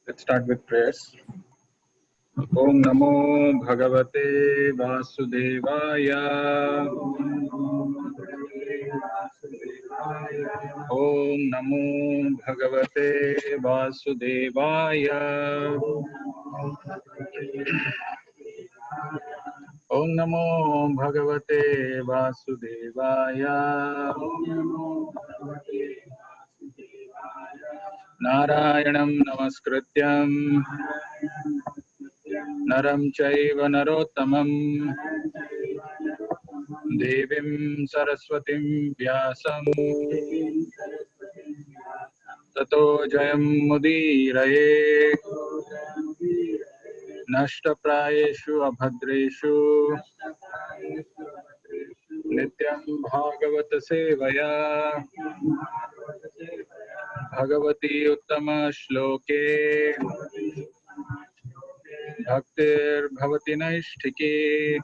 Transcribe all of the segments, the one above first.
Let's start with prayers. Om Namo Bhagavate Vasudevaya. Om Namo Bhagavate Vasudevaya. Om Namo Bhagavate Vasudevaya. Narayanam Namaskrityam Naram Chaiva Narottamam Devim Saraswatim Vyasam Tato Jayam Mudiraye Nashtaprayeshu Abhadreshu Nityam Bhagavata Sevaya Bhagavati Uttama Shloke Bhaktir Bhavati Naishtike.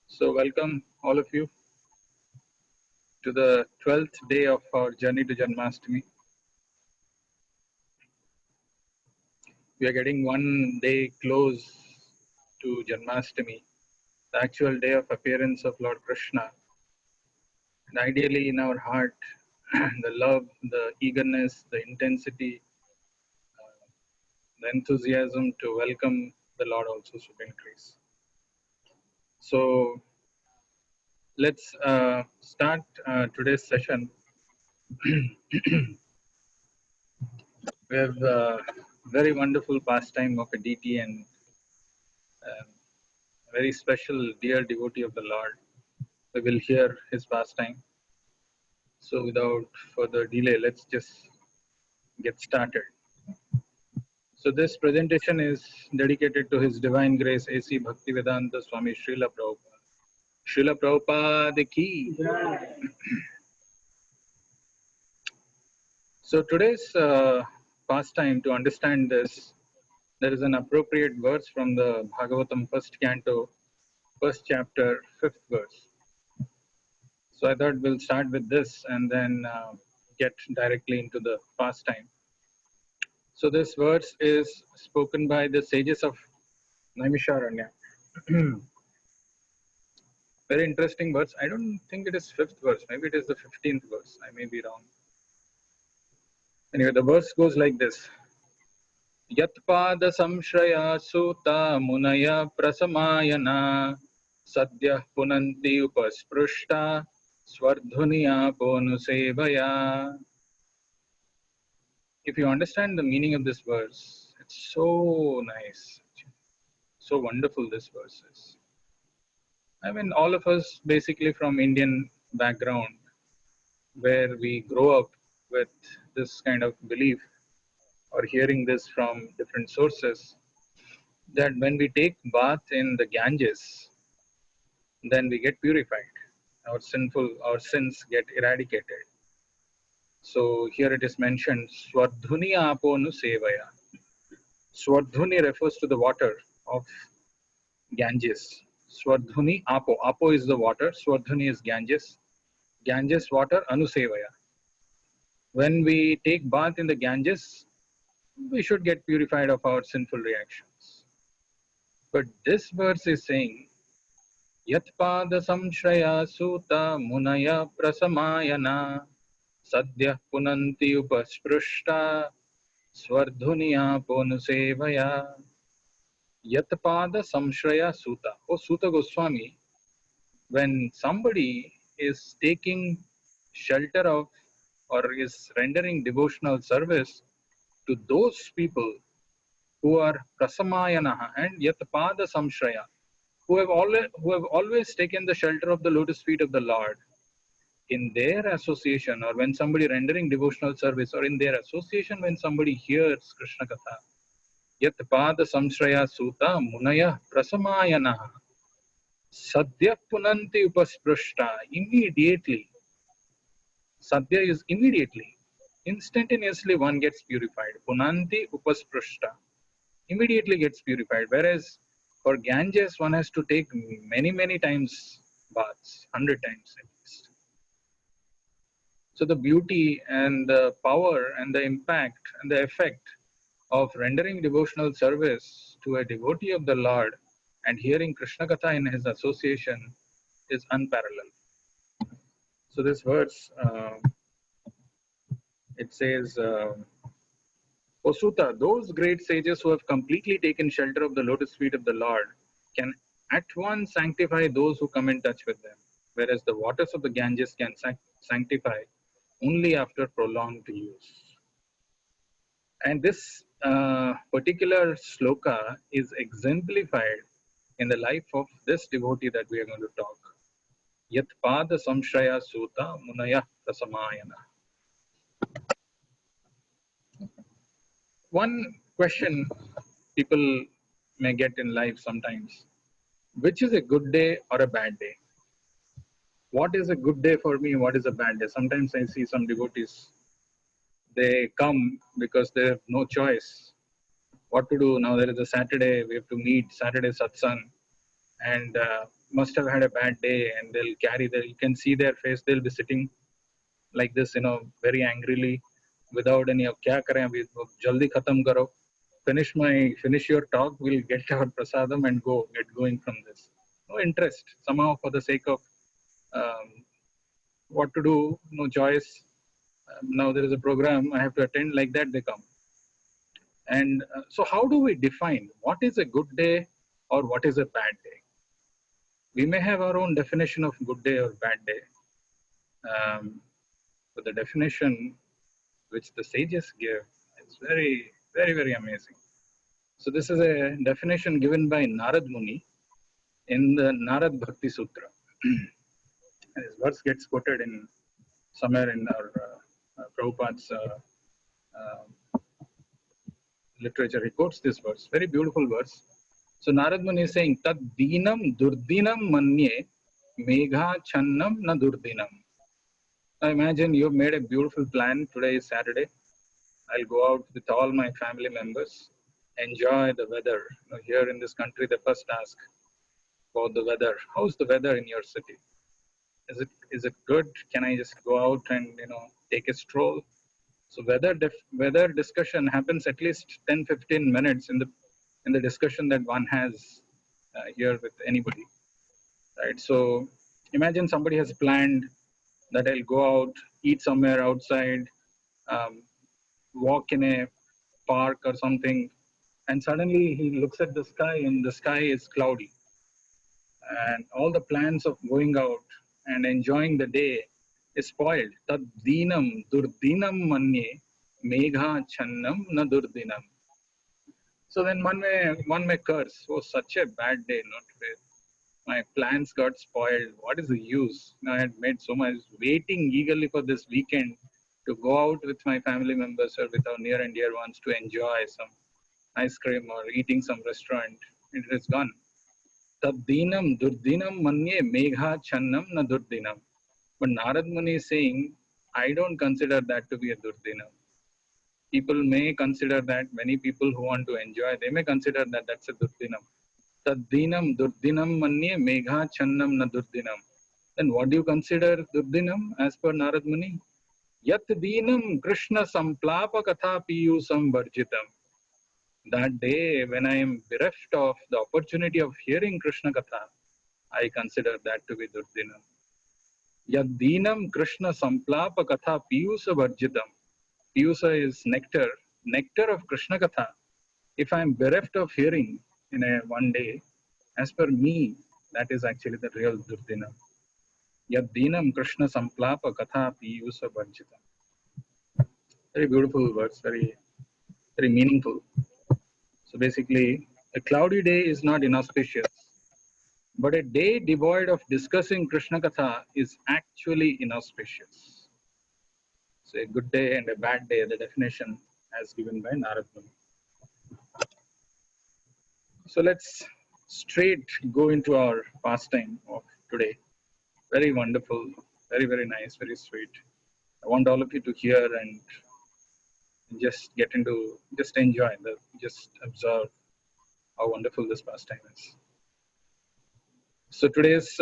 So welcome all of you to the 12th day of our journey to Janmashtami. We are getting one day close to Janmashtami, the actual day of appearance of Lord Krishna. And ideally in our heart, the love, the eagerness, the intensity, the enthusiasm to welcome the Lord also should increase. So let's start today's session. We have a very wonderful pastime of a deity and a very special dear devotee of the Lord. We will hear his pastime. So without further delay, let's just get started. So this presentation is dedicated to His Divine Grace A.C. Bhaktivedanta Swami Srila Prabhupada. Srila Prabhupada ki. So today's pastime, to understand this, there is an appropriate verse from the Bhagavatam first canto, first chapter, 5th verse. So I thought we'll start with this and then get directly into the pastime. So this verse is spoken by the sages of Naimisharanya. Very interesting verse. I don't think it is 5th verse. Maybe it is the 15th verse. I may be wrong. Anyway, the verse goes like this. Yatpada samshraya sutta munaya prasamayana sadhyah punanti upasprushta swardhuniya ponusevaya. If you understand the meaning of this verse, it's so nice. So wonderful this verse is. I mean, all of us basically from Indian background, where we grow up with this kind of belief or hearing this from different sources, that when we take bath in the Ganges, then we get purified. Our sins get eradicated. So here it is mentioned, Swardhuni aponu sevaya. Swardhuni refers to the water of Ganges. Swardhuni apo. Apo is the water. Swardhuni is Ganges. Ganges water anusevaya. When we take bath in the Ganges, we should get purified of our sinful reactions. But this verse is saying, Yatpada samshraya sutta munaya prasamayana sadhyah punanti upasprushta swardhuniya ponusevaya. Yatpada samshraya sutta. Oh, Sutta Goswami, when somebody is taking shelter of or is rendering devotional service to those people who are prasamayana and yatpada samshraya, who have always taken the shelter of the lotus feet of the Lord, in their association, or when somebody rendering devotional service, or in their association when somebody hears Krishna Katha, yatpada samshraya sutta munaya prasamayana sadhya punanti upasprushta. Immediately, sadhya is immediately, instantaneously one gets purified. Punanti upasprushta, immediately gets purified. Whereas for Ganges, one has to take many times baths, 100 times at least. So the beauty and the power and the impact and the effect of rendering devotional service to a devotee of the Lord and hearing Krishna Katha in his association is unparalleled. So this verse, it says, O Suta, those great sages who have completely taken shelter of the lotus feet of the Lord can at once sanctify those who come in touch with them, whereas the waters of the Ganges can sanctify only after prolonged use. And this particular sloka is exemplified in the life of this devotee that we are going to talk. Yat pada samshraya suta munaya prasamayana. One question people may get in life sometimes: which is a good day or a bad day? What is a good day for me? What is a bad day? Sometimes I see some devotees, they come because they have no choice what to do. Now there is a Saturday, we have to meet, Saturday satsang, and must have had a bad day, and they'll carry you can see their face, they'll be sitting like this, very angrily, without any of kya kare abhi, jaldi khatam karo, finish your talk, we'll get our prasadam and get going from this. No interest, somehow for the sake of um, what to do, no choice. Now there is a program, I have to attend, like that they come. And so how do we define what is a good day or what is a bad day? We may have our own definition of good day or bad day. But the definition which the sages give is very, very, very amazing. So this is a definition given by Narad Muni in the Narad Bhakti Sutra. And this verse gets quoted in somewhere in our Prabhupada's literature. He quotes this verse, very beautiful verse. So Narad Muni is saying, Tad dinam durdinam manye megha channam na durdinam. Now imagine you've made a beautiful plan. Today is Saturday. I'll go out with all my family members, enjoy the weather. Here in this country, they first ask about the weather. How's the weather in your city? Is it good? Can I just go out and take a stroll? So weather discussion happens at least 10-15 minutes in the discussion that one has here with anybody, right? So imagine somebody has planned that I'll go out, eat somewhere outside, walk in a park or something, and suddenly he looks at the sky and the sky is cloudy, and all the plans of going out and enjoying the day is spoiled. Tad dinam durdinam manye megha channam na durdinam. So then one may curse, oh, such a bad day, not today. My plans got spoiled. What is the use? I had made so much, waiting eagerly for this weekend to go out with my family members or with our near and dear ones to enjoy some ice cream or eating some restaurant. It is gone. Tadinam durdinam manye megha channam na durdinam. But Narad Muni is saying, I don't consider that to be a durdinam. People may consider that, many people who want to enjoy, they may consider that that's a durdinam. Tadinam durdinam manye megha channam na durdinam. Then what do you consider durdinam as per Narad Muni? Yat dinam Krishna samplapa katha piyusam varjitam. That day when I am bereft of the opportunity of hearing Krishna Katha, I consider that to be durdinam. Yad dinam Krishna samplapa katha piyusa varjitam. Piyusa is nectar, nectar of Krishna Katha. If I am bereft of hearing in a one day, as per me, that is actually the real durdinam. Yad dinam Krishna samplapa katha piyusa varjitam. Very beautiful words, very, very meaningful. So basically, a cloudy day is not inauspicious, but a day devoid of discussing Krishna Katha is actually inauspicious. So a good day and a bad day, the definition as given by Narad Muni. So let's straight go into our pastime of today. Very wonderful, very, very nice, very sweet. I want all of you to hear and just enjoy, just observe how wonderful this pastime is. So today's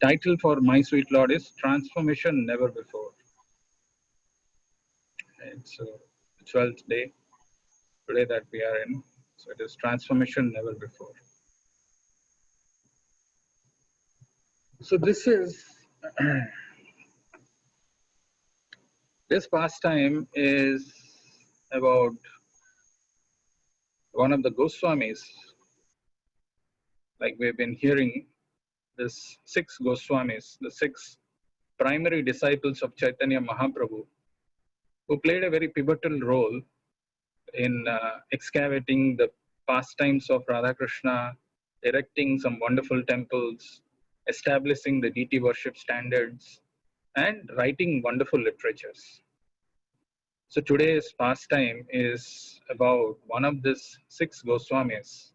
title for My Sweet Lord is Transformation Never Before. It's the 12th day today that we are in. So it is Transformation Never Before. So this is, this pastime is about one of the Goswamis. Like we've been hearing, this 6 Goswamis, the 6 primary disciples of Chaitanya Mahaprabhu, who played a very pivotal role in excavating the pastimes of Radha Krishna, erecting some wonderful temples, establishing the deity worship standards, and writing wonderful literatures. So today's pastime is about one of these 6 Goswamis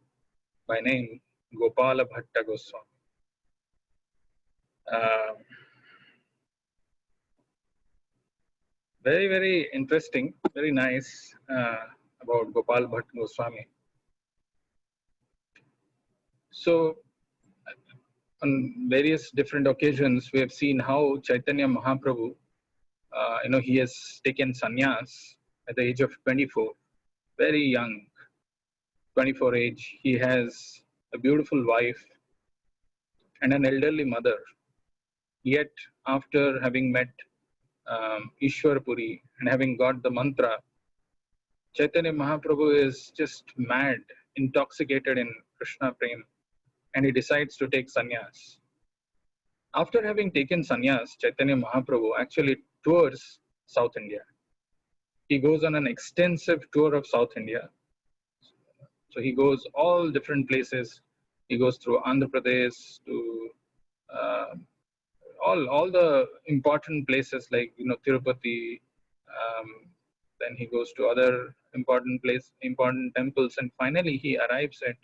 by name Gopala Bhatta Goswami. Very, very interesting, very nice about Gopal Bhatt Goswami. So, on various different occasions, we have seen how Chaitanya Mahaprabhu, he has taken sannyas at the age of 24, very young, 24 age. He has a beautiful wife and an elderly mother. Yet, after having met Ishwarpuri and having got the mantra, Chaitanya Mahaprabhu is just mad, intoxicated in Krishna Prem, and he decides to take sannyas. After having taken sannyas, Chaitanya Mahaprabhu actually tours South India. He goes on an extensive tour of South India. So he goes all different places. He goes through Andhra Pradesh to all the important places like Tirupati. Then he goes to other important temples, and finally he arrives at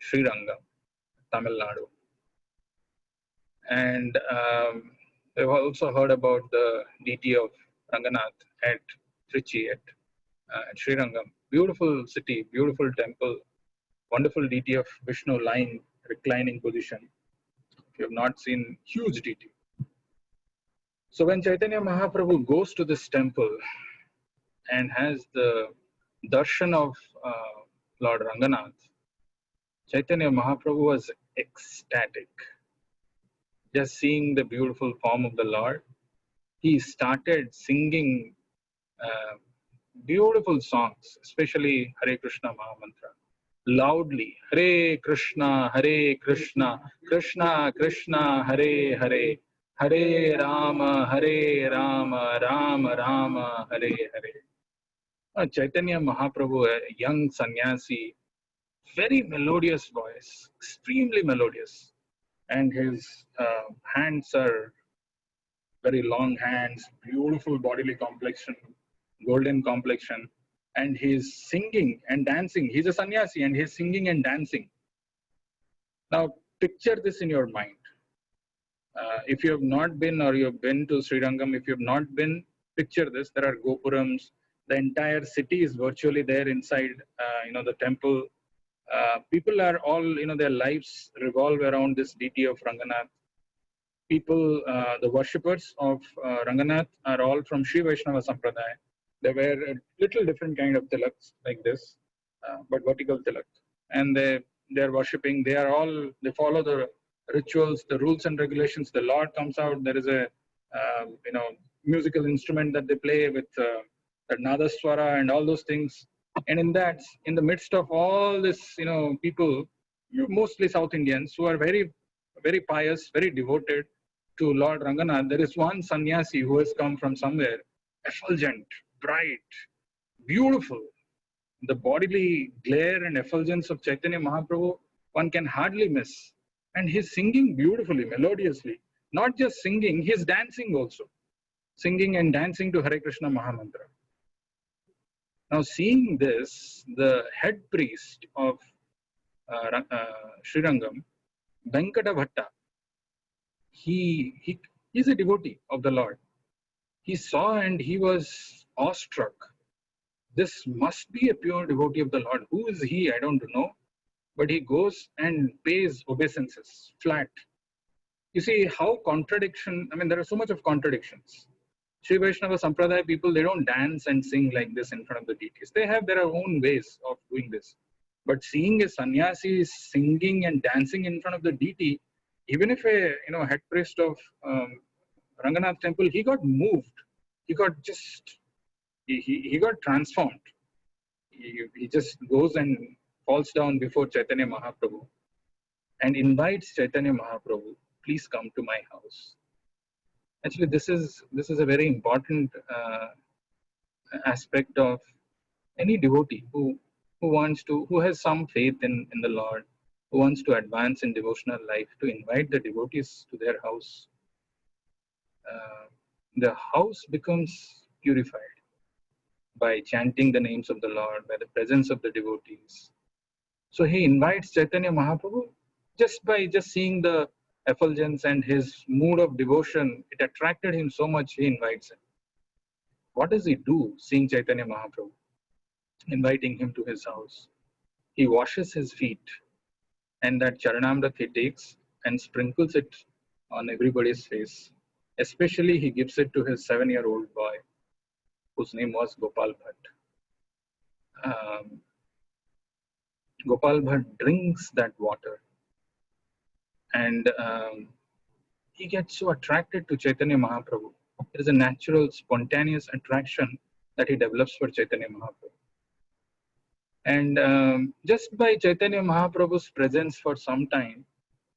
Srirangam, Tamil Nadu. And we've also heard about the deity of Ranganath at Trichy, at Srirangam. Beautiful city, beautiful temple, wonderful deity of Vishnu lying, reclining position. If you have not seen, huge deity. So when Chaitanya Mahaprabhu goes to this temple and has the darshan of Lord Ranganath, Chaitanya Mahaprabhu was ecstatic. Just seeing the beautiful form of the Lord, he started singing beautiful songs, especially Hare Krishna Mahamantra, loudly. Hare Krishna, Krishna Krishna, Hare Hare, Hare Rama, Rama Rama, Hare Hare. Chaitanya Mahaprabhu, a young sannyasi, very melodious voice, extremely melodious. And his hands are very long hands, beautiful bodily complexion, golden complexion, and he's singing and dancing. He's a sannyasi and he's singing and dancing. Now, picture this in your mind. If you have not been, or you have been to Srirangam, if you have not been, picture this. There are gopurams. The entire city is virtually there inside, the temple. People are all, their lives revolve around this deity of Ranganath. People, the worshippers of Ranganath are all from Sri Vaishnava Sampradaya. They wear a little different kind of tilaks like this, but vertical tilak. And they're worshipping. They follow the rituals, the rules and regulations. The Lord comes out. There is a, musical instrument that they play with that Nadaswara and all those things. And in the midst of all this, people, mostly South Indians, who are very, very pious, very devoted to Lord Ranganath, there is one sannyasi who has come from somewhere, effulgent, bright, beautiful. The bodily glare and effulgence of Chaitanya Mahaprabhu, one can hardly miss. And he's singing beautifully, melodiously. Not just singing, he's dancing also. Singing and dancing to Hare Krishna Mahamantra. Now, seeing this, the head priest of Srirangam, Venkata Bhatta, he's a devotee of the Lord. He saw and he was awestruck. This must be a pure devotee of the Lord. Who is he? I don't know. But he goes and pays obeisances, flat. You see how contradiction, I mean, there are so much of contradictions. Sri Vaishnava Sampradaya people, they don't dance and sing like this in front of the deities. They have their own ways of doing this. But seeing a sannyasi singing and dancing in front of the deity, even if a head priest of Ranganath temple, he got moved. He got just, he got transformed. He just goes and falls down before Chaitanya Mahaprabhu and invites Chaitanya Mahaprabhu, please come to my house. Actually, this is a very important aspect of any devotee who has some faith in the Lord, who wants to advance in devotional life, to invite the devotees to their house. The house becomes purified by chanting the names of the Lord, by the presence of the devotees. So he invites Chaitanya Mahaprabhu just by seeing the effulgence and his mood of devotion. It attracted him so much, he invites him. What does he do seeing Chaitanya Mahaprabhu, inviting him to his house? He washes his feet, and that Charanamrit he takes and sprinkles it on everybody's face. Especially he gives it to his 7-year-old boy, whose name was Gopal Bhatt. Gopal Bhatt drinks that water, and he gets so attracted to Chaitanya Mahaprabhu. There is a natural, spontaneous attraction that he develops for Chaitanya Mahaprabhu. And just by Chaitanya Mahaprabhu's presence for some time,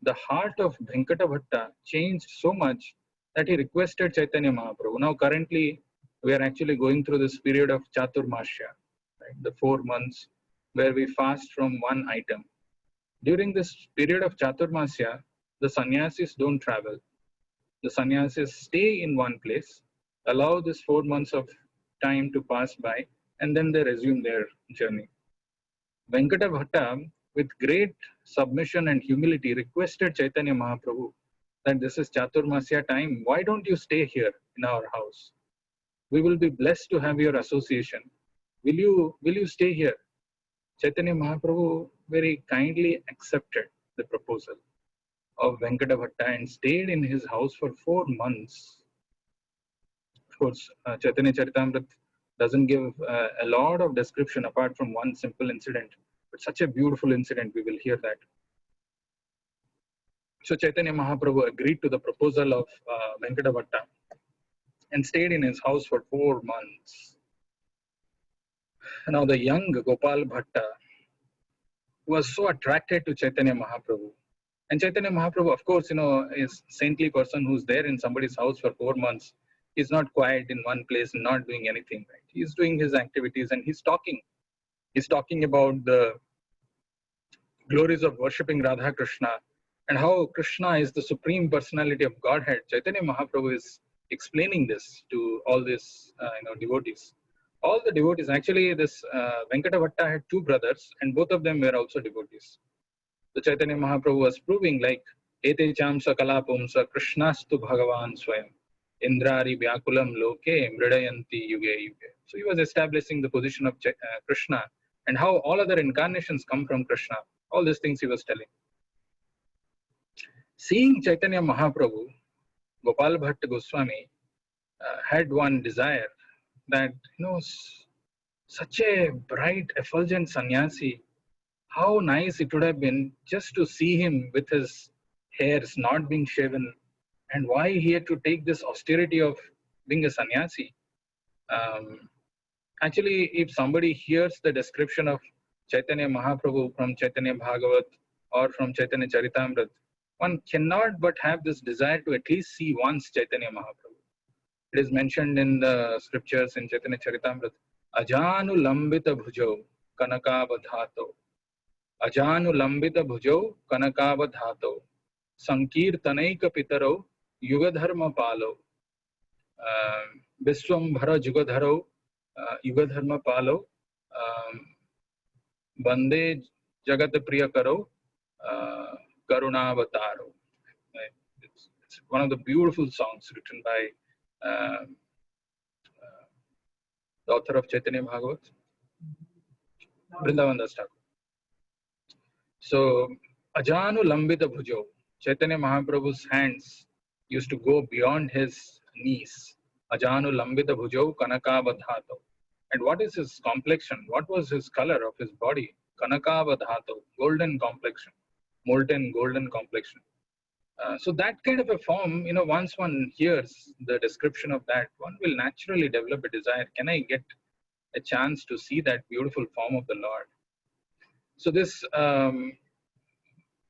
the heart of Venkata Bhatta changed so much that he requested Chaitanya Mahaprabhu. Now currently, we are actually going through this period of Chaturmasya, right? The 4 months where we fast from one item. During this period of Chaturmasya, the sannyasis don't travel. The sannyasis stay in one place, allow this 4 months of time to pass by, and then they resume their journey. Venkata Bhatta, with great submission and humility, requested Chaitanya Mahaprabhu that this is Chaturmasya time. Why don't you stay here in our house? We will be blessed to have your association. Will you stay here? Chaitanya Mahaprabhu very kindly accepted the proposal of Venkata Bhatta and stayed in his house for 4 months. Of course, Chaitanya Charitamrita doesn't give a lot of description apart from one simple incident, but such a beautiful incident, we will hear that. So Chaitanya Mahaprabhu agreed to the proposal of Venkata Bhatta and stayed in his house for 4 months. Now the young Gopal Bhatta was so attracted to Chaitanya Mahaprabhu. And Chaitanya Mahaprabhu, of course, is a saintly person who's there in somebody's house for 4 months. He's not quiet in one place and not doing anything, right? He's doing his activities and he's talking. He's talking about the glories of worshipping Radha Krishna and how Krishna is the supreme personality of Godhead. Chaitanya Mahaprabhu is explaining this to all these devotees. All the devotees, actually this Venkata Bhatta had 2 brothers and both of them were also devotees. So Chaitanya Mahaprabhu was proving like, Ete chamsa kalapumsa Krishnastu Bhagavan Swayam Indrari Vyakulam Loke Mridayanti Yuge Yuge. So he was establishing the position of Krishna and how all other incarnations come from Krishna. All these things he was telling. Seeing Chaitanya Mahaprabhu, Gopal Bhatt Goswami had one desire that, such a bright, effulgent sannyasi, how nice it would have been just to see him with his hairs not being shaven, and why he had to take this austerity of being a sannyasi. Actually, if somebody hears the description of Chaitanya Mahaprabhu from Chaitanya Bhagavat or from Chaitanya Charitamrita, one cannot but have this desire to at least see once Chaitanya Mahaprabhu. It is mentioned in the scriptures in Chaitanya Charitamrita, Ajanu Lambita Bhujau Kanakavadhato. Ajanu Lambita Bhujau Kanakavadhato. Sankirtanaika Pitaro Yugadharma Palo. Viswambhara Jugadharo Yugadharma Palo. Bande Jagat Priya Karo Karunavataro. It's one of the beautiful songs written by the author of Chaitanya Bhagavat, Vrindavan Das Thakur. So, Ajanu Lambita Bhujo, Chaitanya Mahaprabhu's hands used to go beyond his knees. Ajanu lambita bhujau kanakavadhato. And what is his complexion? What was his color of his body? Kanakavadhato, golden complexion, molten golden complexion. So that kind of a form, once one hears the description of that, one will naturally develop a desire. Can I get a chance to see that beautiful form of the Lord? So this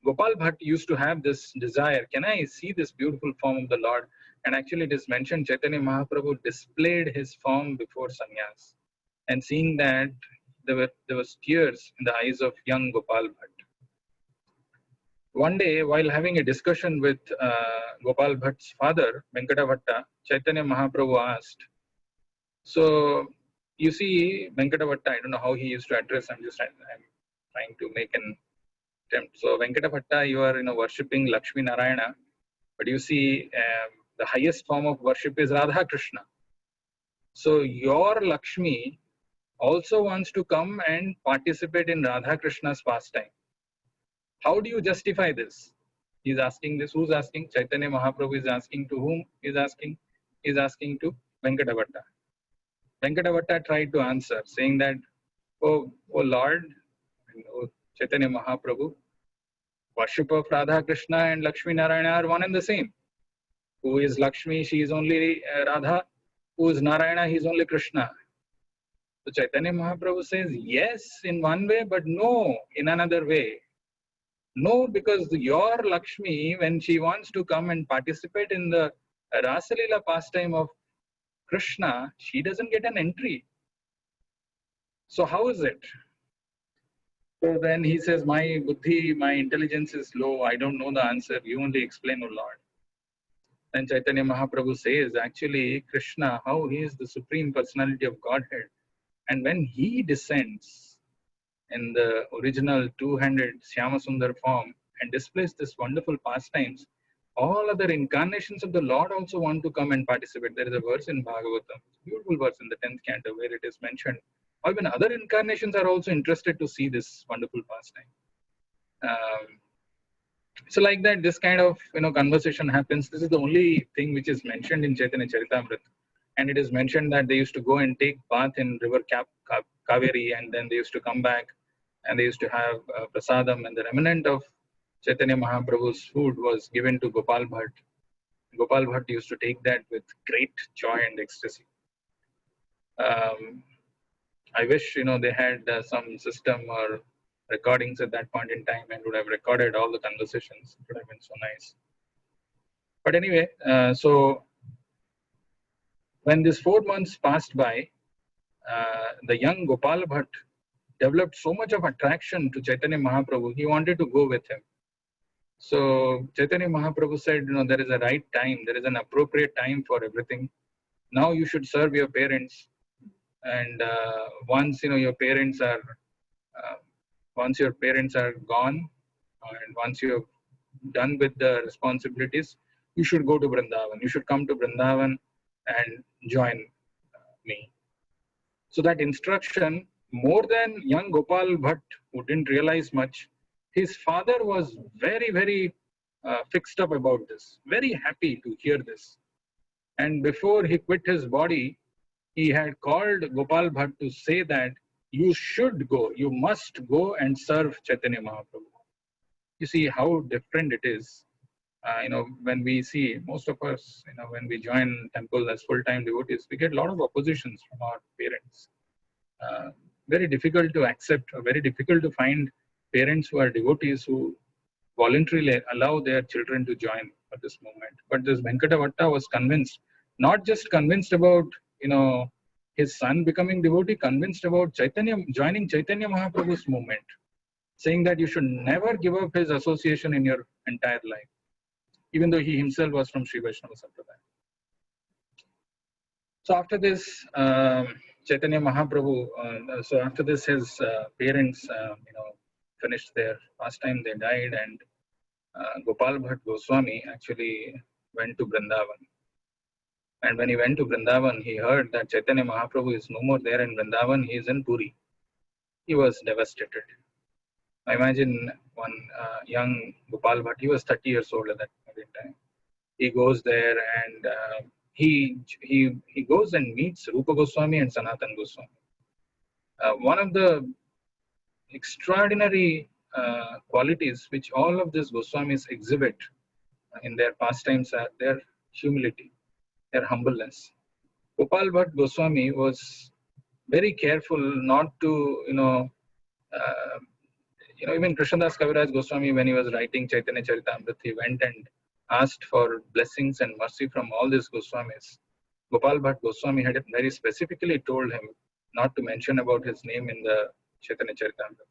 Gopal Bhatt used to have this desire. Can I see this beautiful form of the Lord? And actually it is mentioned Chaitanya Mahaprabhu displayed his form before sannyas. And seeing that, there was tears in the eyes of young Gopal Bhatt. One day, while having a discussion with Gopal Bhatt's father, Venkata Bhatta, Chaitanya Mahaprabhu asked, so you see, Venkata Bhatta, I don't know how he used to address, I'm trying to make an attempt. So Venkata Bhatta, you are worshipping Lakshmi Narayana, but you see the highest form of worship is Radha Krishna. So your Lakshmi also wants to come and participate in Radha Krishna's pastime. How do you justify this? He's asking this. Who's asking? Chaitanya Mahaprabhu is asking to whom? He's asking to Venkata Bhatta. Venkata Bhatta tried to answer, saying that, oh Lord, Chaitanya Mahaprabhu, worship of Radha Krishna and Lakshmi Narayana are one and the same. Who is Lakshmi? She is only Radha. Who is Narayana? He is only Krishna. So Chaitanya Mahaprabhu says, yes, in one way, but no, in another way. No, because your Lakshmi, when she wants to come and participate in the Rasalila pastime of Krishna, she doesn't get an entry. So how is it? So then he says, my buddhi, my intelligence is low. I don't know the answer. You only explain, O Lord. Then Chaitanya Mahaprabhu says, actually, Krishna, how he is the supreme personality of Godhead. And when he descends in the original two-handed Shyamasundar form and displays this wonderful pastimes, all other incarnations of the Lord also want to come and participate. There is a verse in Bhagavatam, beautiful verse in the 10th canto, where it is mentioned, or even other incarnations are also interested to see this wonderful pastime. So like that, this kind of conversation happens. This is the only thing which is mentioned in Chaitanya Charitamrita. And it is mentioned that they used to go and take bath in river Kaveri, and then they used to come back and they used to have prasadam, and the remnant of Chaitanya Mahaprabhu's food was given to Gopal Bhatt. Gopal Bhatt used to take that with great joy and ecstasy. I wish they had some system or recordings at that point in time and would have recorded all the conversations. It would have been so nice. But anyway, so when these 4 months passed by, the young Gopal Bhatt developed so much of attraction to Chaitanya Mahaprabhu, he wanted to go with him. So Chaitanya Mahaprabhu said, there is a right time, there is an appropriate time for everything. Now you should serve your parents, and once your parents are gone, and once you're done with the responsibilities, you should go to Vrindavan. You should come to Vrindavan and join me. So that instruction, more than young Gopal Bhatt, who didn't realize much, his father was very, very fixed up about this, very happy to hear this. And before he quit his body, he had called Gopal Bhatt to say that you should go, you must go and serve Chaitanya Mahaprabhu. You see how different it is. When we see most of us, when we join temple as full-time devotees, we get a lot of oppositions from our parents. Very difficult to accept, or very difficult to find parents who are devotees who voluntarily allow their children to join at this moment. But this Venkata Bhatta was convinced, not just convinced about, his son becoming devotee, convinced about joining Chaitanya Mahaprabhu's movement, saying that you should never give up his association in your entire life, even though he himself was from Sri Vaishnava Sampradaya. So after this, Chaitanya Mahaprabhu, so after this, his parents, finished their pastime, they died, and Gopal Bhatt Goswami actually went to Vrindavan. And when he went to Vrindavan, he heard that Chaitanya Mahaprabhu is no more there in Vrindavan, he is in Puri. He was devastated. I imagine one young Gopal Bhatt, he was 30 years old at that point in time. He goes there and he goes and meets Rupa Goswami and Sanatan Goswami. One of the extraordinary qualities which all of these Goswamis exhibit in their pastimes are their humility, their humbleness. Gopal Bhatt Goswami was very careful not to, uh, even Krishnadas Kaviraj Goswami, when he was writing Chaitanya Charitamrita, he went and asked for blessings and mercy from all these Goswamis. Gopal Bhatt Goswami had very specifically told him not to mention about his name in the Chaitanya Charitamrita.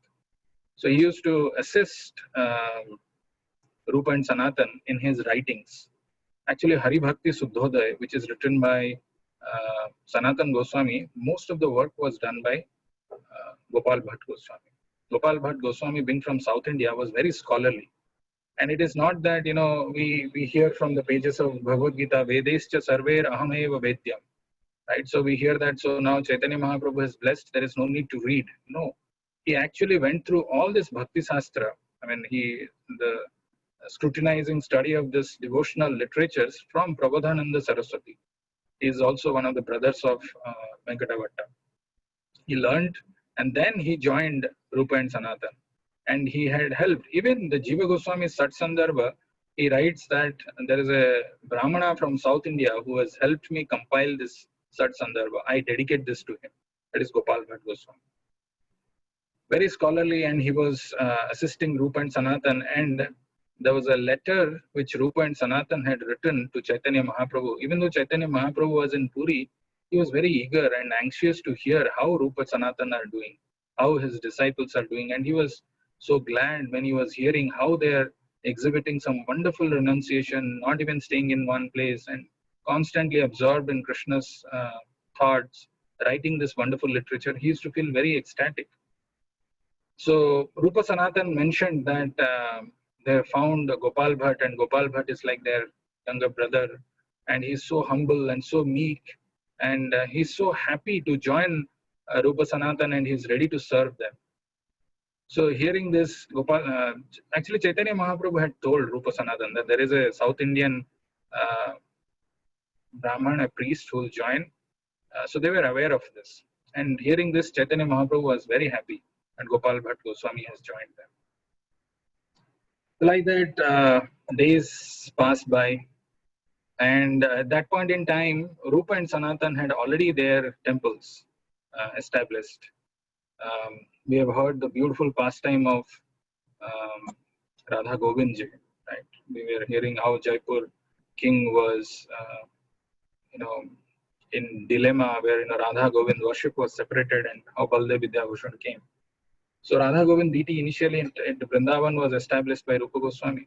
So he used to assist Rupa and Sanatan in his writings. Actually, Hari Bhakti Suddhodaya, which is written by Sanatan Goswami, most of the work was done by Gopal Bhatt Goswami. Gopal Bhatt Goswami, being from South India, was very scholarly. And it is not that, we hear from the pages of Bhagavad Gita, Vedescha Sarver Ahameva Vedyam. Right? So we hear that, so now Chaitanya Mahaprabhu is blessed, there is no need to read. No. He actually went through all this Bhakti Sastra. I mean, the scrutinizing study of this devotional literatures from Prabodhananda Saraswati. He is also one of the brothers of Venkatavatta. He learned and then he joined Rupa and Sanatan. And he had helped. Even the Jiva Goswami Sat Sandarbha, he writes that there is a Brahmana from South India who has helped me compile this Sat Sandarbha. I dedicate this to him. That is Gopal Bhatt Goswami. Very scholarly, and he was assisting Rupa and Sanatan. And there was a letter which Rupa and Sanatan had written to Chaitanya Mahaprabhu. Even though Chaitanya Mahaprabhu was in Puri, he was very eager and anxious to hear how Rupa Sanatan are doing, how his disciples are doing. And he was so glad when he was hearing how they are exhibiting some wonderful renunciation, not even staying in one place and constantly absorbed in Krishna's thoughts, writing this wonderful literature. He used to feel very ecstatic. So Rupa Sanatan mentioned that they found Gopal Bhatt, and Gopal Bhatt is like their younger brother, and he's so humble and so meek, and he's so happy to join Rupa Sanatan, and he's ready to serve them. So hearing this, actually Chaitanya Mahaprabhu had told Rupa Sanatan that there is a South Indian Brahman, a priest who will join. So they were aware of this. And hearing this, Chaitanya Mahaprabhu was very happy, and Gopal Bhatt Goswami has joined them. Like that, days passed by, and at that point in time, Rupa and Sanatan had already their temples established. We have heard the beautiful pastime of Radha Govindji, right? We were hearing how Jaipur king was, in dilemma where Radha Govind worship was separated, and how Baldev Vidyabhushan came. So Radha Govind Diti initially at Vrindavan was established by Rupa Goswami.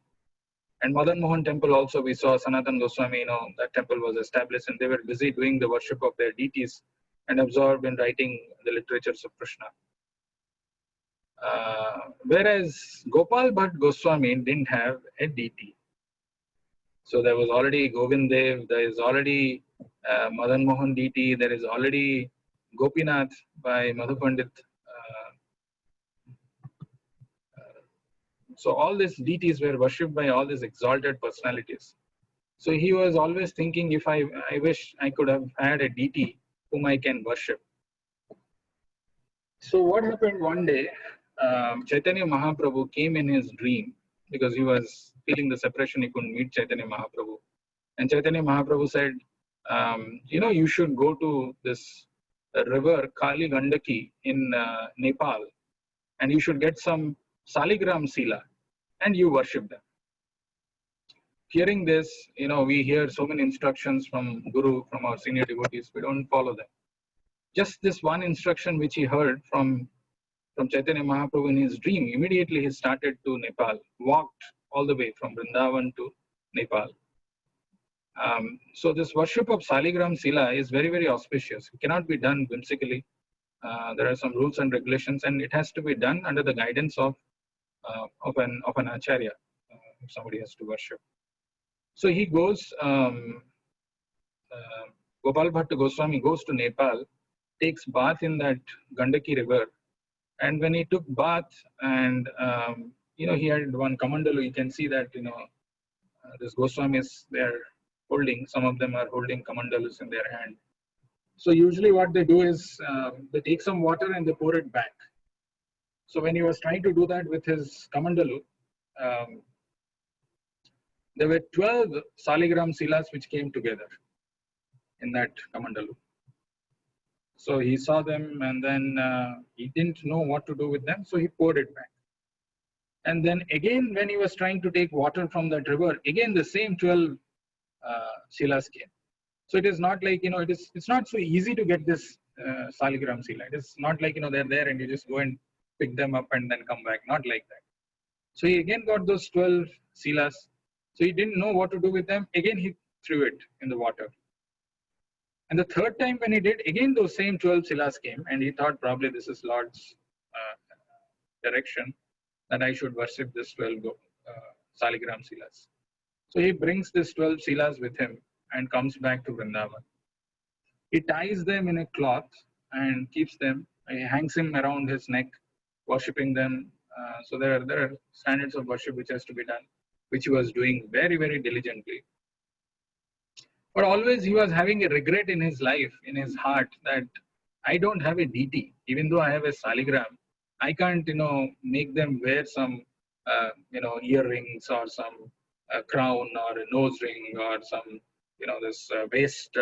And Madan Mohan temple also, we saw Sanatan Goswami, that temple was established, and they were busy doing the worship of their deities and absorbed in writing the literatures of Krishna. Whereas Gopal Bhatt Goswami didn't have a deity. So there was already Govind Dev, there is already Madan Mohan deity, there is already Gopinath by Madhu Pandit. So all these deities were worshipped by all these exalted personalities. So he was always thinking, if I wish I could have had a deity whom I can worship. So what happened one day, Chaitanya Mahaprabhu came in his dream because he was feeling the separation, he couldn't meet Chaitanya Mahaprabhu. And Chaitanya Mahaprabhu said, you should go to this river Kali Gandaki in Nepal, and you should get some Saligram Sila, and you worship them. Hearing this, we hear so many instructions from Guru, from our senior devotees, we don't follow them. Just this one instruction which he heard from Chaitanya Mahaprabhu in his dream, immediately he started to Nepal, walked all the way from Vrindavan to Nepal. So this worship of Saligram Sila is very, very auspicious. It cannot be done whimsically. There are some rules and regulations, and it has to be done under the guidance of an acharya, if somebody has to worship. So he goes, Gopal Bhatt Goswami goes to Nepal, takes bath in that Gandaki river, And when he took bath, and he had one kamandalu. You can see that this Goswamis, they're holding. Some of them are holding kamandalus in their hand. So usually what they do is they take some water and they pour it back. So when he was trying to do that with his kamandalu, there were 12 saligram silas which came together in that kamandalu. So he saw them, and then he didn't know what to do with them, so he poured it back. And then again, when he was trying to take water from that river, again the same 12 silas came. So it is not like, it's not so easy to get this saligram sila. It is not like, they're there and you just go and pick them up and then come back. Not like that. So he again got those 12 silas. So he didn't know what to do with them. Again, he threw it in the water. And the third time when he did, again those same 12 silas came, and he thought probably this is Lord's direction that I should worship this 12 saligram silas. So he brings this 12 silas with him and comes back to Vrindavan. He ties them in a cloth and keeps them. He hangs him around his neck, worshipping them. So there are standards of worship which has to be done, which he was doing very, very diligently. But always he was having a regret in his life, in his heart, that I don't have a deity. Even though I have a saligram, I can't, make them wear some, earrings or some crown or a nose ring or some, this waist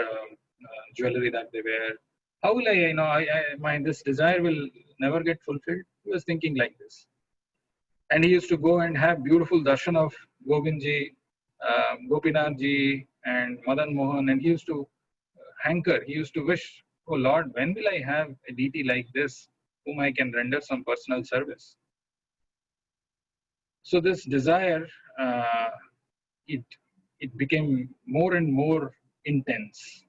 jewelry that they wear. How will I, this desire will never get fulfilled? He was thinking like this. And he used to go and have beautiful darshan of Govindji, Gopinathji, and Madan Mohan, and he used to hanker, he used to wish, oh Lord, when will I have a deity like this whom I can render some personal service? So this desire, it became more and more intense.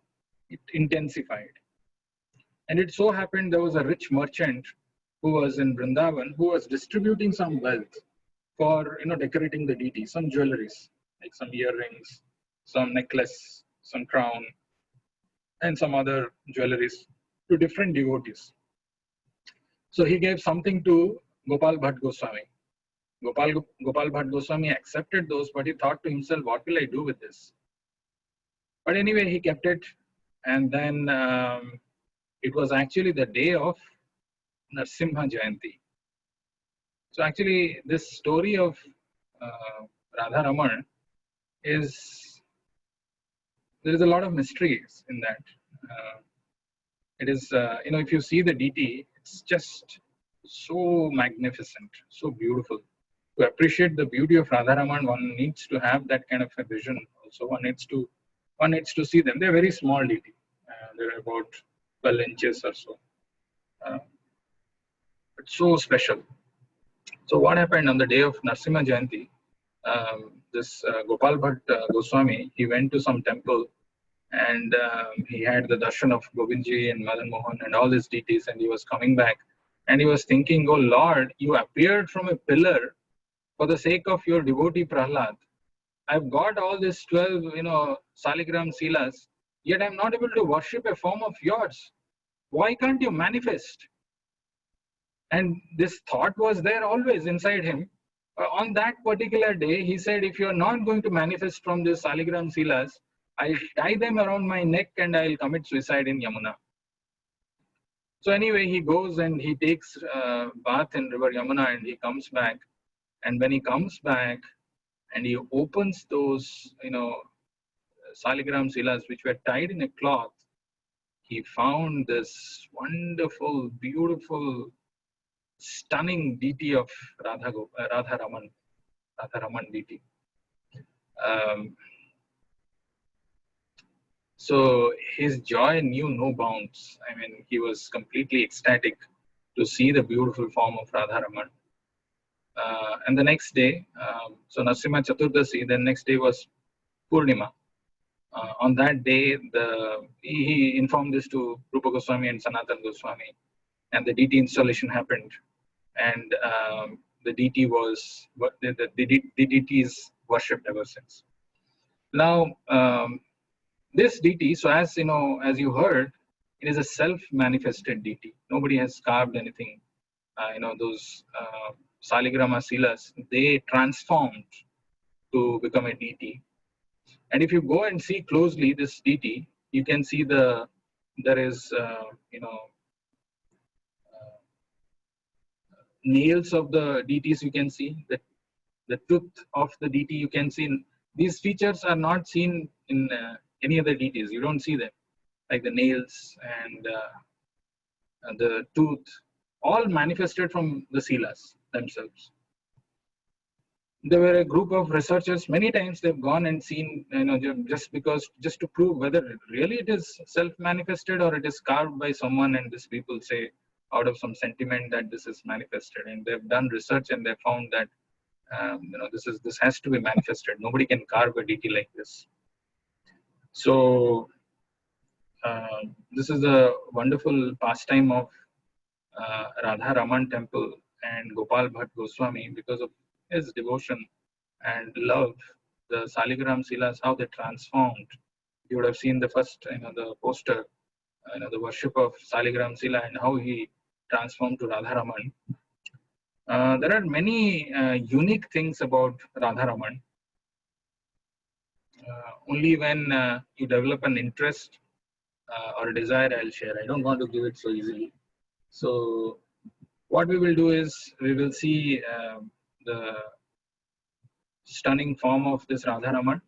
It intensified. And it so happened there was a rich merchant who was in Vrindavan who was distributing some wealth for decorating the deity, some jewelries, like some earrings, some necklace, some crown, and some other jewelries to different devotees. So he gave something to Gopal Bhatt Goswami. Gopal Bhatt Goswami accepted those, but he thought to himself, what will I do with this? But anyway, he kept it. And then it was actually the day of Narsimha Jayanti. So actually, this story of Radharaman there is a lot of mysteries in that. It is, if you see the deity, it's just so magnificent, so beautiful. To appreciate the beauty of Radharaman, one needs to have that kind of a vision. Also, one needs to see them. They're very small deity. They're about 12 inches or so. It's so special. So what happened on the day of Narsimha Jayanti? This Gopal Bhatt Goswami, he went to some temple, and he had the darshan of Govindji and Madan Mohan and all these deities, and he was coming back, and he was thinking, oh Lord, you appeared from a pillar for the sake of your devotee Prahlad. I've got all these 12, saligram silas, yet I'm not able to worship a form of yours. Why can't you manifest? And this thought was there always inside him. On that particular day, he said, if you're not going to manifest from this saligram silas, I'll tie them around my neck and I'll commit suicide in Yamuna. So anyway, he goes and he takes bath in river Yamuna, and he comes back. And when he comes back and he opens those, saligram silas which were tied in a cloth, he found this wonderful, beautiful, stunning deity of Radharaman deity. So his joy knew no bounds. I mean, he was completely ecstatic to see the beautiful form of Radharaman. And the next day, so Narsimha Chaturdasi, the next day was Purnima. On that day, he informed this to Rupa Goswami and Sanatana Goswami, and the deity installation happened. And the deity was the deity is worshipped ever since. Now, this deity, so as you heard, it is a self-manifested deity. Nobody has carved anything those Saligrama Silas, they transformed to become a deity. And if you go and see closely this deity, you can see there is nails of the deities. You can see the tooth of the deity. You can see these features are not seen in any other deities. You don't see them, like the nails and the tooth, all manifested from the Silas themselves. There were a group of researchers. Many times they've gone and seen, just to prove whether really it is self-manifested or it is carved by someone, and these people say out of some sentiment that this is manifested. And they've done research and they found that this has to be manifested. Nobody can carve a deity like this. So this is a wonderful pastime of Radharaman temple and Gopal Bhatt Goswami. Because of his devotion and love, the Saligram Silas, how they transformed. You would have seen the first, the poster, the worship of Saligram Sila and how he transformed to Radharaman. There are many unique things about Radharaman. Only when you develop an interest or a desire, I'll share. I don't want to give it so easily. So what we will do is we will see the stunning form of this Radharaman.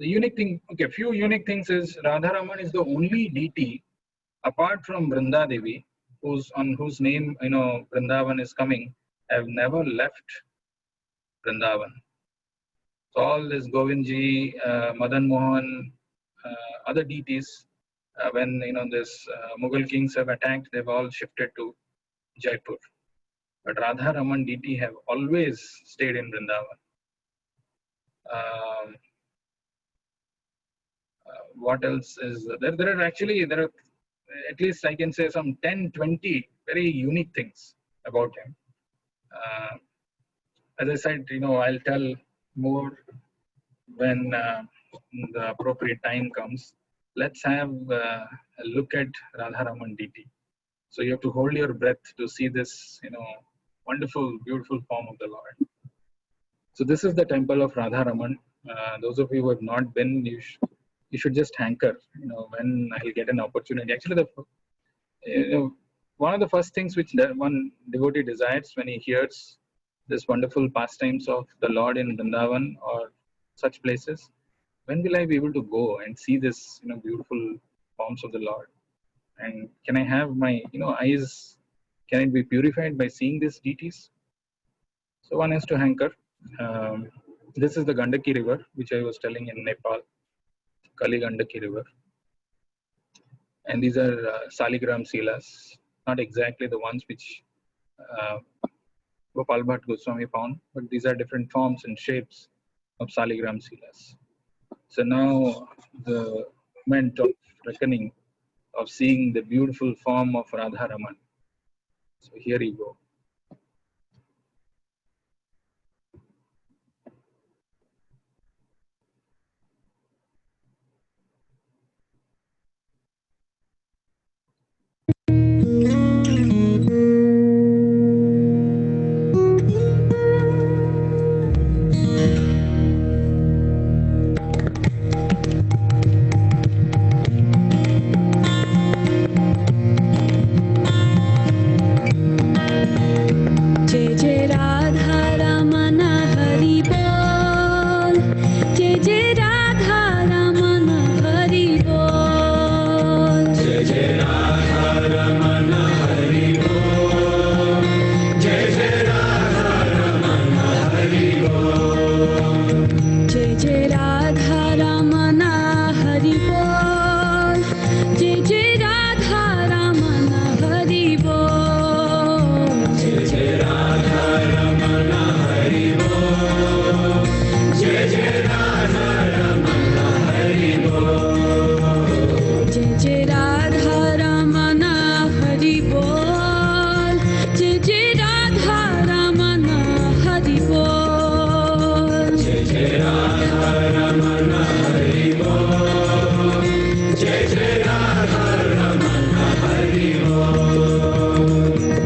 The unique thing, few unique things is Radharaman is the only deity apart from Vrinda Devi, on whose name Vrindavan is coming, have never left Vrindavan. So all this Govindji, Madan Mohan, other deities, when this Mughal kings have attacked, they've all shifted to Jaipur. But Radharaman deity have always stayed in Vrindavan. What else is there? There are at least I can say some 10, 20 very unique things about him. As I said, I'll tell more when the appropriate time comes. Let's have a look at Radharaman deity. So you have to hold your breath to see this, wonderful, beautiful form of the Lord. So this is the temple of Radharaman. Those of you who have not been, you should just hanker, when I'll get an opportunity. Actually, one of the first things which one devotee desires when he hears this wonderful pastimes of the Lord in Vrindavan or such places, when will I be able to go and see this, beautiful forms of the Lord? And can I have my, eyes, can it be purified by seeing these deities? So one has to hanker. This is the Gandaki river, which I was telling in Nepal, Kali Gandaki river. And these are Saligram Silas, not exactly the ones which Gopal Bhatt Goswami found, but these are different forms and shapes of Saligram Silas. So now the moment of reckoning, of seeing the beautiful form of Radharaman. So here you go.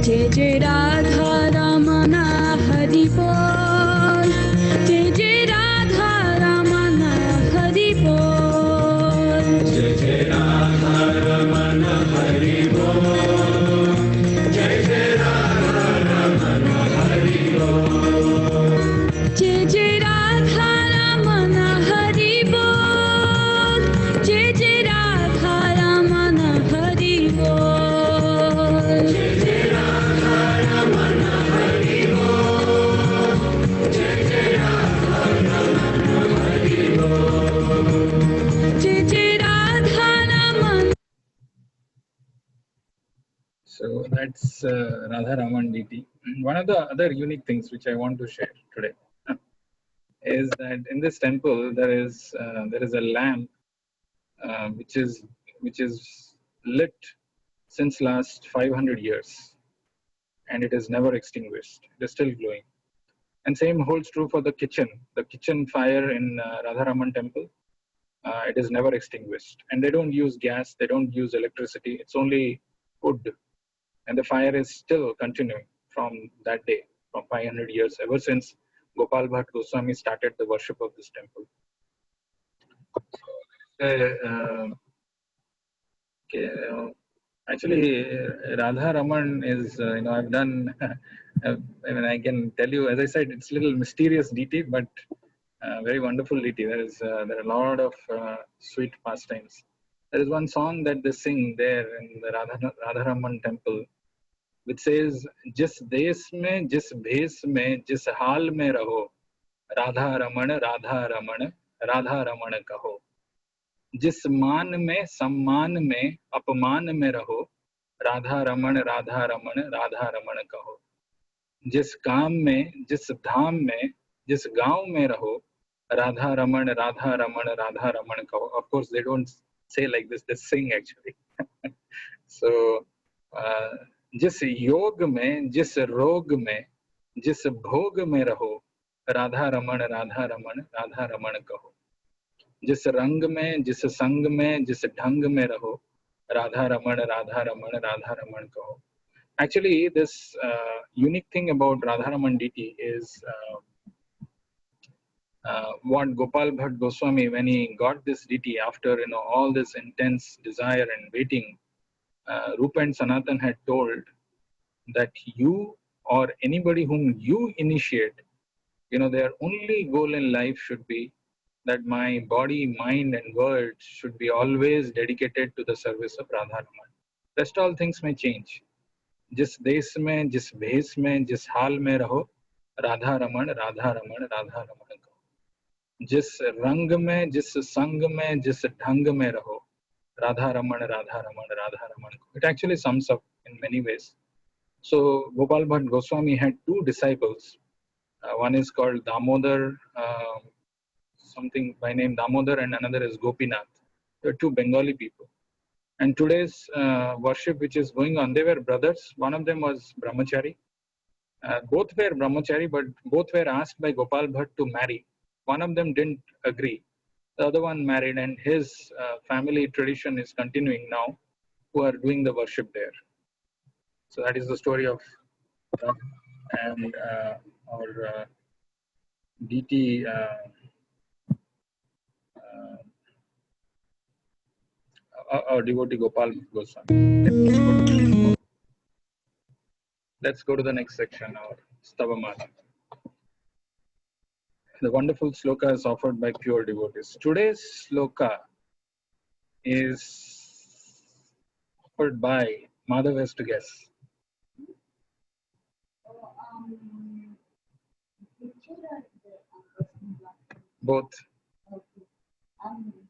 Jai Jai Radha So that's Radharaman DT. One of the other unique things which I want to share today is that in this temple there is a lamp which is lit since last 500 years, and it is never extinguished. It is still glowing. And same holds true for the kitchen. The kitchen fire in Radharaman temple, it is never extinguished. And they don't use gas, they don't use electricity. It's only wood. And the fire is still continuing from that day, from 500 years, ever since Gopal Bhatt Goswami started the worship of this temple. Okay, actually, Radha Raman is, I've done, I can tell you, as I said, it's a little mysterious deity, but very wonderful deity. There are a lot of sweet pastimes. There is one song that they sing there in the Radha Raman temple, which says, "Jis desh mein, jis bhes mein, jis hal mein raho, Radha Raman, Radha Raman, Radha Raman kaho. जिस मान में सम्मान में अपमान में रहो, राधा रमण राधा रमण राधा रमण कहो. जिस काम में, जिस धाम में, जिस गांव में रहो, राधा रमण राधा रमण राधा रमण कहो." Of course, they don't say like this; they sing actually. So, जिस योग में, जिस रोग में, जिस भोग में रहो, राधा रमण राधा रमण राधा रमण कहो. जिस रंग में, जिस संग में, जिस ढंग में रहो, राधा रमण राधा रमण राधा रमण कहो. Actually, this unique thing about Radharaman deity is what Gopal Bhatt Goswami, when he got this deity after all this intense desire and waiting, Rupa and Sanatan had told that you or anybody whom you initiate, their only goal in life should be that my body, mind and words should be always dedicated to the service of Radharaman. Rest all things may change. जिस देश में, जिस भेष में, जिस हाल में रहो, राधा रमण राधा रमण राधा रमण कहो. जिस रंग में, जिस संग में, जिस ढंग में रहो, राधा रमण राधा रमण राधा रमण कहो. It actually sums up in many ways. So Gopal Bhatt Goswami had two disciples. One is called Damodar, something by name Damodar, and another is Gopinath. They are two Bengali people. And today's worship which is going on, they were brothers. One of them was Brahmachari. Both were Brahmachari, but both were asked by Gopal Bhatt to marry. One of them didn't agree. The other one married, and his family tradition is continuing now, who are doing the worship there. So that is the story of and our deity our devotee Gopal Goswami. Let's go to the next section, our Stavamala. The wonderful sloka is offered by pure devotees. Today's sloka is offered by Madhav has to guess. Both.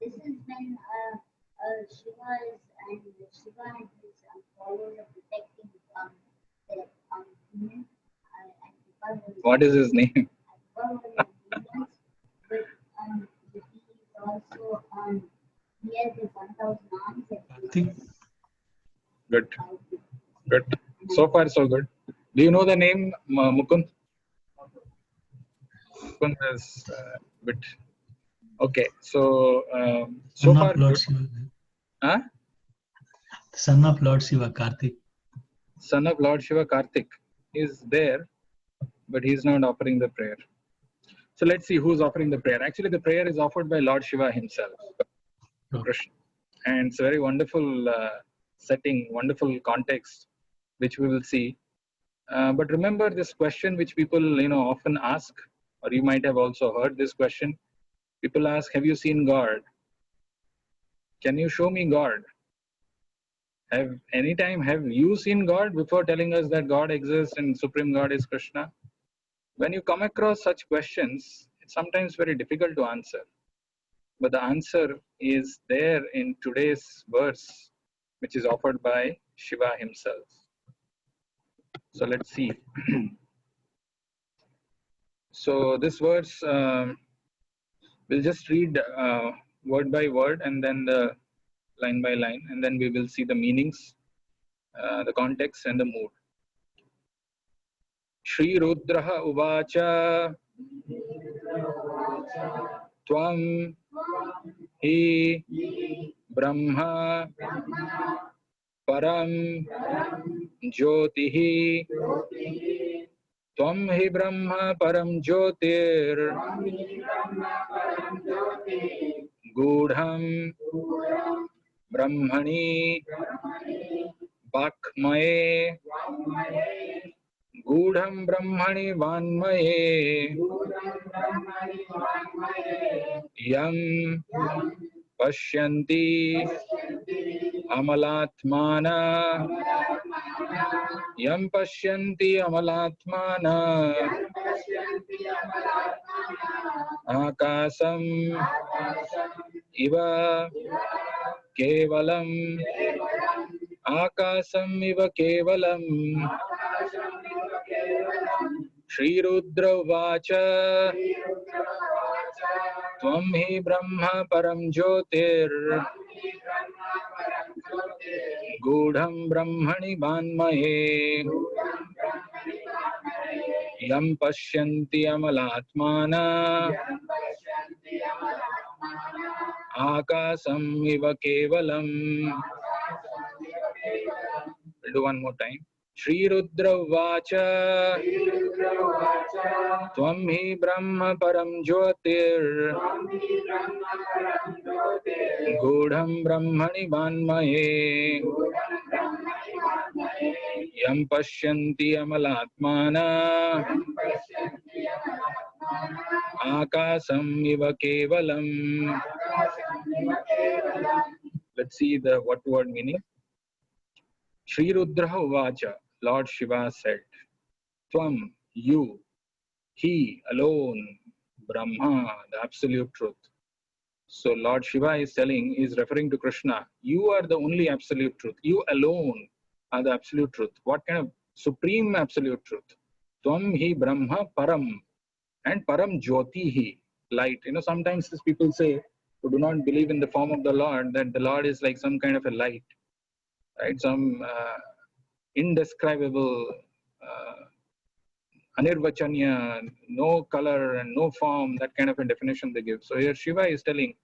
This is when Shiva is and Shiva and his followers are protecting their humans. What is his name? But he is also he has the 1,000 arms. Good. Good. So far, so good. Do you know the name Mukund? Mukund is a bit. Okay, so so Son far. Of Lord Shiva. Huh? Son of Lord Shiva, Karthik. Son of Lord Shiva, Karthik is there, but he is not offering the prayer. So let's see who's offering the prayer. Actually, the prayer is offered by Lord Shiva himself, Krishna, and it's a very wonderful setting, wonderful context, which we will see. But remember this question, which people often ask, or you might have also heard this question. People ask, "Have you seen God? Can you show me God?" Have you seen God before telling us that God exists and Supreme God is Krishna? When you come across such questions, it's sometimes very difficult to answer. But the answer is there in today's verse, which is offered by Shiva himself. So let's see. So this verse, we'll just read word by word and then the line by line, and then we will see the meanings, the context and the mood. Shri Rudraha Uvacha Tvam Hi Brahma Param Jyotihi Tvam Hi Brahma Param Jyotir Gudham Brahmani Vakmaye Gudham Brahmani Vanmaye Yam Pashyanti Amalatmana Yam Pashyanti Amalatmana Akasam Iva Kevalam Akasam Iva Kevalam Shri Rudra Vacha Tvam Hi Brahma Param Jyotir Gudham Brahmani Vanmahe Yam Pashyanti Amalatmana Akasam Iva Kevalam. We'll do one more time. Shri Rudra Vacha Tvam Hi Brahma Param Jyotir Gudham Brahmani Vanmahe Yam Pashyanti Amalatmana Akasam Iva Kevalam. Let's see the what word meaning. Shri Rudra Uvacha, Lord Shiva said, Tvam, you, he alone, Brahma, the absolute truth. So Lord Shiva is telling, is referring to Krishna, you are the only absolute truth. You alone are the absolute truth. What kind of supreme absolute truth? Tvam hi Brahma Param, and Param Jyotihi, light. You know, sometimes these people say, who do not believe in the form of the Lord, that the Lord is like some kind of a light, right? Some indescribable, anirvachanya, no color and no form, that kind of a definition they give. So here Shiva is telling,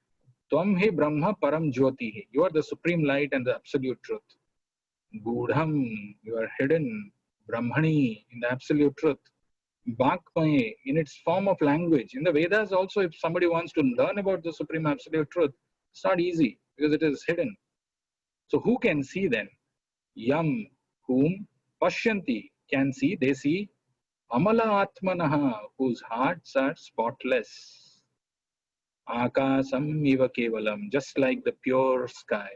Tvam hi Brahma Param Jyotihi, you are the supreme light and the absolute truth. Gudham, you are hidden. Brahmani, in the absolute truth. Vakmaye, in its form of language. In the Vedas also, if somebody wants to learn about the supreme absolute truth, it's not easy because it is hidden. So who can see then? Yam, whom? Pashyanti, can see, they see. Amala Atmanaha, whose hearts are spotless. Akasam Iva Kevalam, just like the pure sky.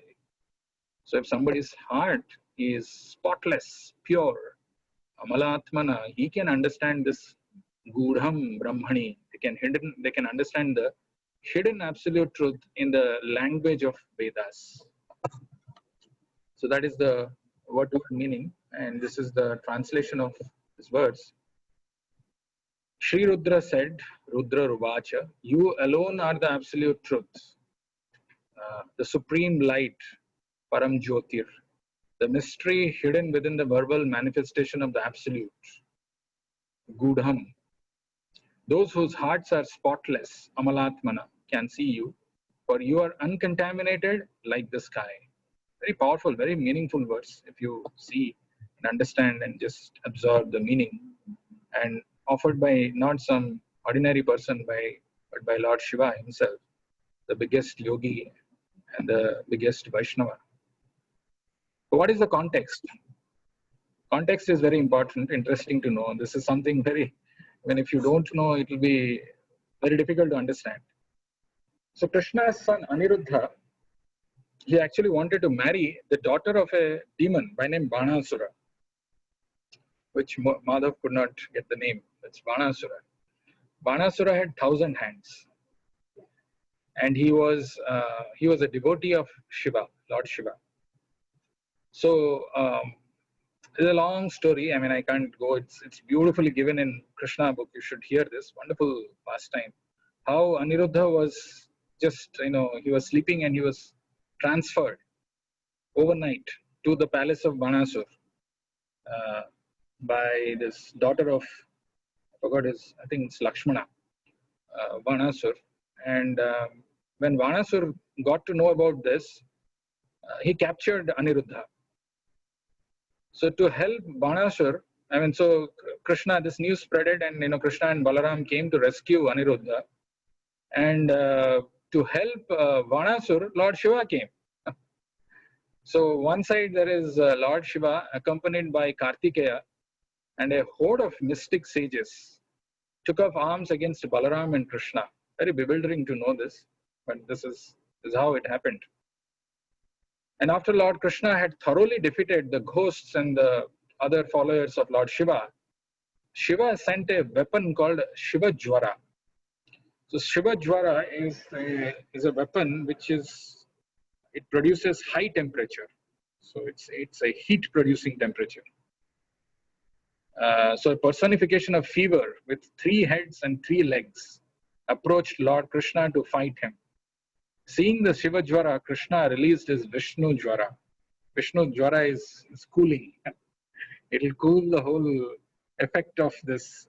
So if somebody's heart is spotless, pure, Amalatmana, he can understand this Gudham Brahmani. They can understand the hidden absolute truth in the language of Vedas. So that is the word meaning, and this is the translation of this verse. Shri Rudra said, Rudra Ruvacha, you alone are the absolute truth, the supreme light, Param Jyotir, the mystery hidden within the verbal manifestation of the absolute, Gudham. Those whose hearts are spotless, Amalatmana, can see you, for you are uncontaminated like the sky. Very powerful, very meaningful verse if you see and understand and just absorb the meaning. And offered by not some ordinary person, but by Lord Shiva himself, the biggest yogi and the biggest Vaishnava. So what is the context? Context is very important, interesting to know. This is something very, when if you don't know, it will be very difficult to understand. So Krishna's son Aniruddha, he actually wanted to marry the daughter of a demon by name Banasura, which Madhav could not get the name. That's Banasura. Banasura had 1,000 hands, and he was a devotee of Shiva, Lord Shiva. So It's a long story. I mean, I can't go. It's beautifully given in Krishna book. You should hear this wonderful pastime. How Aniruddha was just, he was sleeping and he was transferred overnight to the palace of Banasur by this daughter of, I forgot his, I think it's Lakshmana, Banasur. And when Banasur got to know about this, he captured Aniruddha. So to help Banasur, so Krishna, this news spreaded, and Krishna and Balaram came to rescue Aniruddha. And to help Banasur, Lord Shiva came. So one side there is Lord Shiva accompanied by Kartikeya, and a horde of mystic sages took up arms against Balaram and Krishna. Very bewildering to know this, but this is how it happened. And after Lord Krishna had thoroughly defeated the ghosts and the other followers of Lord Shiva, Shiva sent a weapon called Shiva Jwara. So Shiva Jwara is a weapon which it produces high temperature. So it's a heat producing temperature. So a personification of fever with 3 heads and 3 legs approached Lord Krishna to fight him. Seeing the Shiva Jwara, Krishna released his Vishnu Jwara. Vishnu Jwara is cooling. It will cool the whole effect of this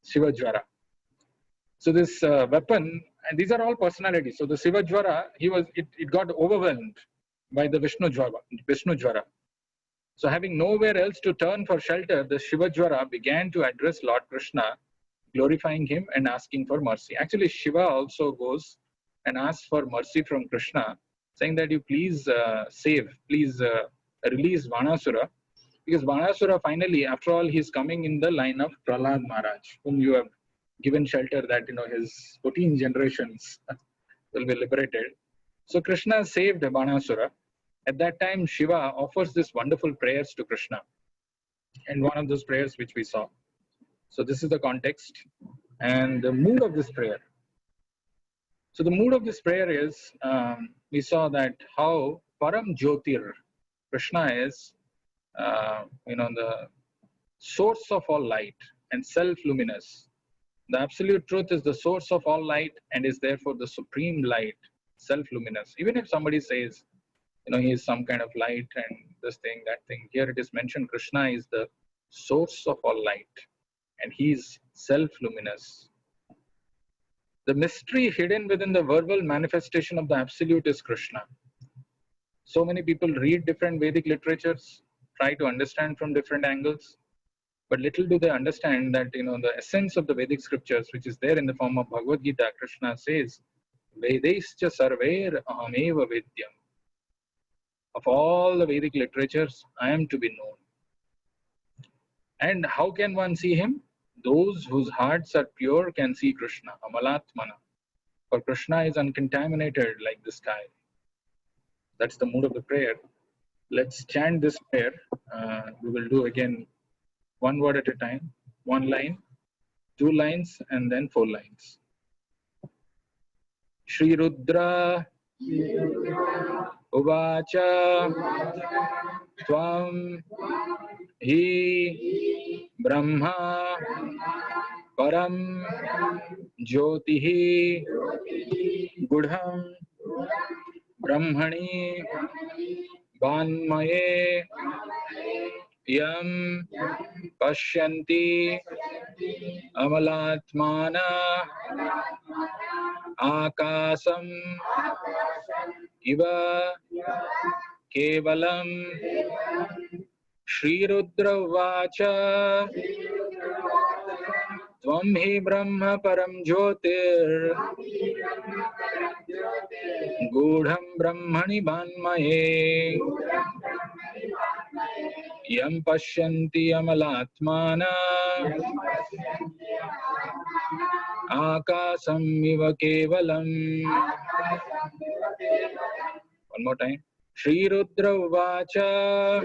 Shiva Jwara. So this weapon, and these are all personalities. So the Shiva Jwara, it got overwhelmed by the Vishnu Jwara. So having nowhere else to turn for shelter, the Shiva Jwara began to address Lord Krishna, glorifying him and asking for mercy. Actually, Shiva also goes and asks for mercy from Krishna, saying that you please release Banasura, because Banasura finally, after all, he's coming in the line of Prahlad Maharaj, whom you have given shelter that his 14 generations will be liberated. So Krishna saved Banasura. At that time, Shiva offers this wonderful prayers to Krishna, and one of those prayers which we saw. So this is the context and the mood of this prayer. So the mood of this prayer is, we saw that how Param Jyotir, Krishna is, the source of all light and self-luminous. The absolute truth is the source of all light and is therefore the supreme light, self-luminous. Even if somebody says, he is some kind of light and this thing, that thing, here it is mentioned Krishna is the source of all light and he is self-luminous. The mystery hidden within the verbal manifestation of the absolute is Krishna. So many people read different Vedic literatures, try to understand from different angles, but little do they understand that the essence of the Vedic scriptures, which is there in the form of Bhagavad Gita. Krishna says, Vedaischa sarver ahameva vidyam. Of all the Vedic literatures, I am to be known. And how can one see him? Those whose hearts are pure can see Krishna, Amalatmana. For Krishna is uncontaminated like the sky. That's the mood of the prayer. Let's chant this prayer. We will do again one word at a time, 1 line, 2 lines, and then 4 lines. Shri Rudra Uvacha Tvam Hi Brahma Param Jyotihi Gudham Brahmani Vanmaye Yam Pashyanti Amalatmana Akasam Iva Kevalam Shri Rudra Vacha Tvam hi Brahma Param Jyotir Gudham Brahmani Vanmaye Yam Pashyanti Amalatmana Akasam Iva Kevalam. One more time. Shri Rudra Vacha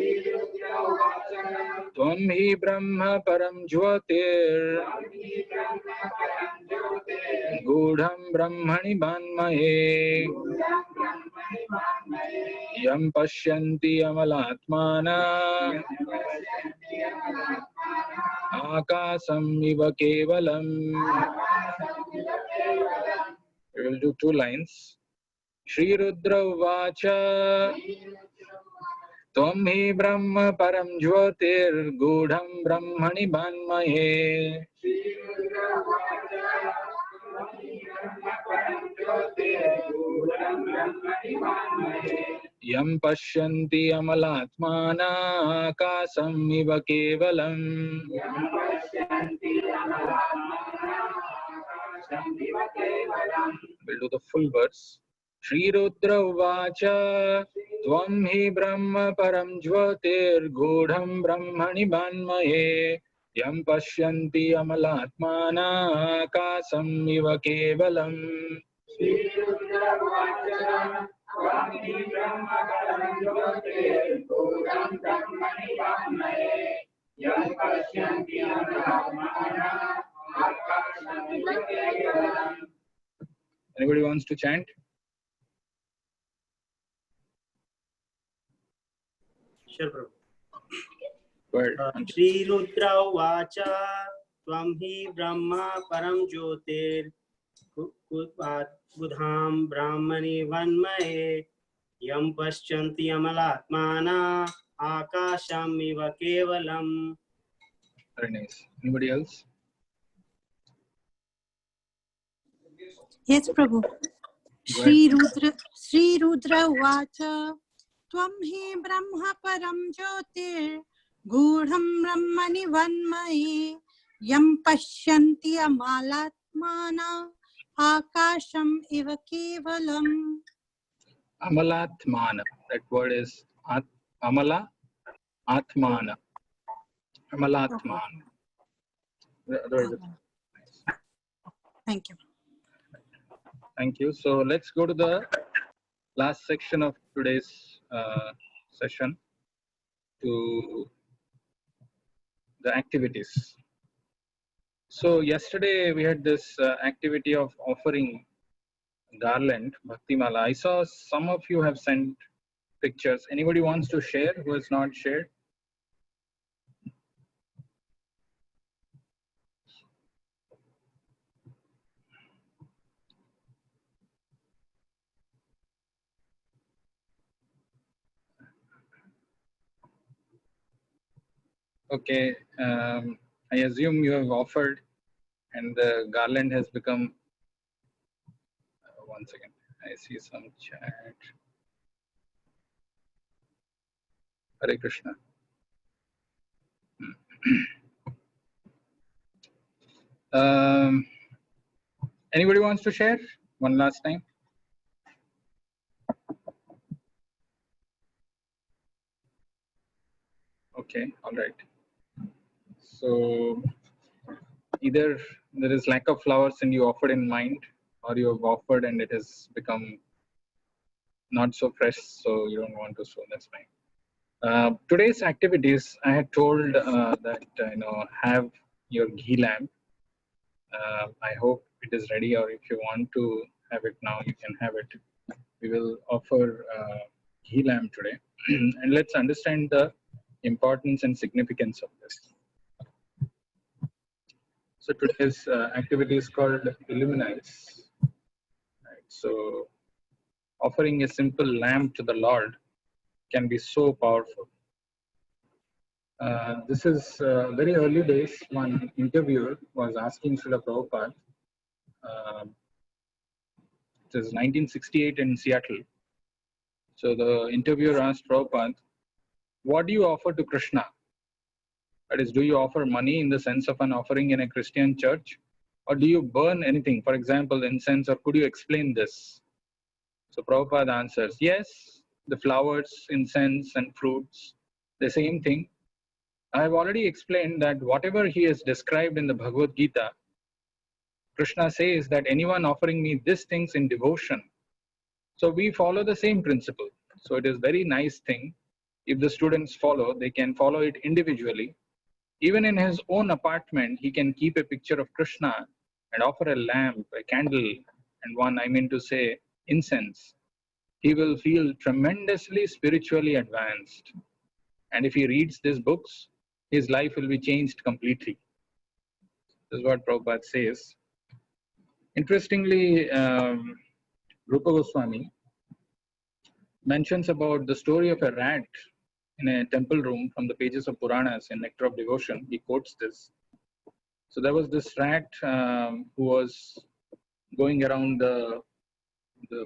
Tvam hi Brahma Param Jyotir Gudham Brahmani Vanmaye Yam Pashyanti Amalatmana Akasam Iva Kevalam. We will do 2 lines. Shri Rudra Vacha Tvam hi Brahma Param Jyotir Gudham Brahmani Banmaye. Yam Pashyanti Amalatmana Akasam Iva Kevalam. We'll do the full verse. Shri Rudra Vacha Tvam hi Brahma Param Jyotir Gudham Brahmani Banmaye. Yam Pashyanti Amalatmana Akasam Iva Kevalam. Shri Rudra Vacha Tvam hi Brahma Param Jyotir Gudham Brahmani Banmaye. Yam Pashyanti Amalatmana Akasam Iva Kevalam. Anybody wants to chant? Sure, Prabhu. Word. Shri Rudra Vacha Tvam hi Brahma Param Jyotir Budham Brahmani Vanmaye Yam Pashyanti Amalatmana Akasham Iva Kevalam. Very nice. Anybody else? Yes, Prabhu. Go ahead. Shri Rudra Vacha Tvam hi Brahma Param Jyotir Gudham Brahmani Vanmaye Yam Pashyanti Amalatmana Akasham Iva Kevalam. Amalatmana. That word is Amala Atmana. Amalatmana. Thank you. Thank you. So let's go to the last section of today's session, to the activities. So yesterday we had this activity of offering Garland, Bhakti Mala. I saw some of you have sent pictures. Anybody wants to share who has not shared? Okay, I assume you have offered and the garland has become, one second, I see some chat. Hare Krishna. Anybody wants to share one last time? Okay, all right. So either there is lack of flowers and you offered in mind, or you have offered and it has become not so fresh, so you don't want to sow. That's fine. Today's activities, I had told that have your ghee lamp. I hope it is ready, or if you want to have it now, you can have it. We will offer ghee lamp today, and let's understand the importance and significance of this. So today's activity is called Illuminates. Right. So offering a simple lamp to the Lord can be so powerful. This is very early days. One interviewer was asking Srila Prabhupada, it is 1968 in Seattle. So the interviewer asked Prabhupada, what do you offer to Krishna? That is, do you offer money in the sense of an offering in a Christian church? Or do you burn anything, for example, incense, or could you explain this? So Prabhupada answers, yes, the flowers, incense, and fruits, the same thing. I have already explained that whatever he has described in the Bhagavad Gita, Krishna says that anyone offering me these things in devotion. So we follow the same principle. So it is very nice thing. If the students follow, they can follow it individually. Even in his own apartment, he can keep a picture of Krishna and offer a lamp, a candle, and one, I mean to say, incense. he will feel tremendously spiritually advanced. And if he reads these books, his life will be changed completely. This is what Prabhupada says. Interestingly, Rupa Goswami mentions about the story of a rat in a temple room from the pages of Puranas in Nectar of Devotion. He quotes this. So there was this rat who was going around the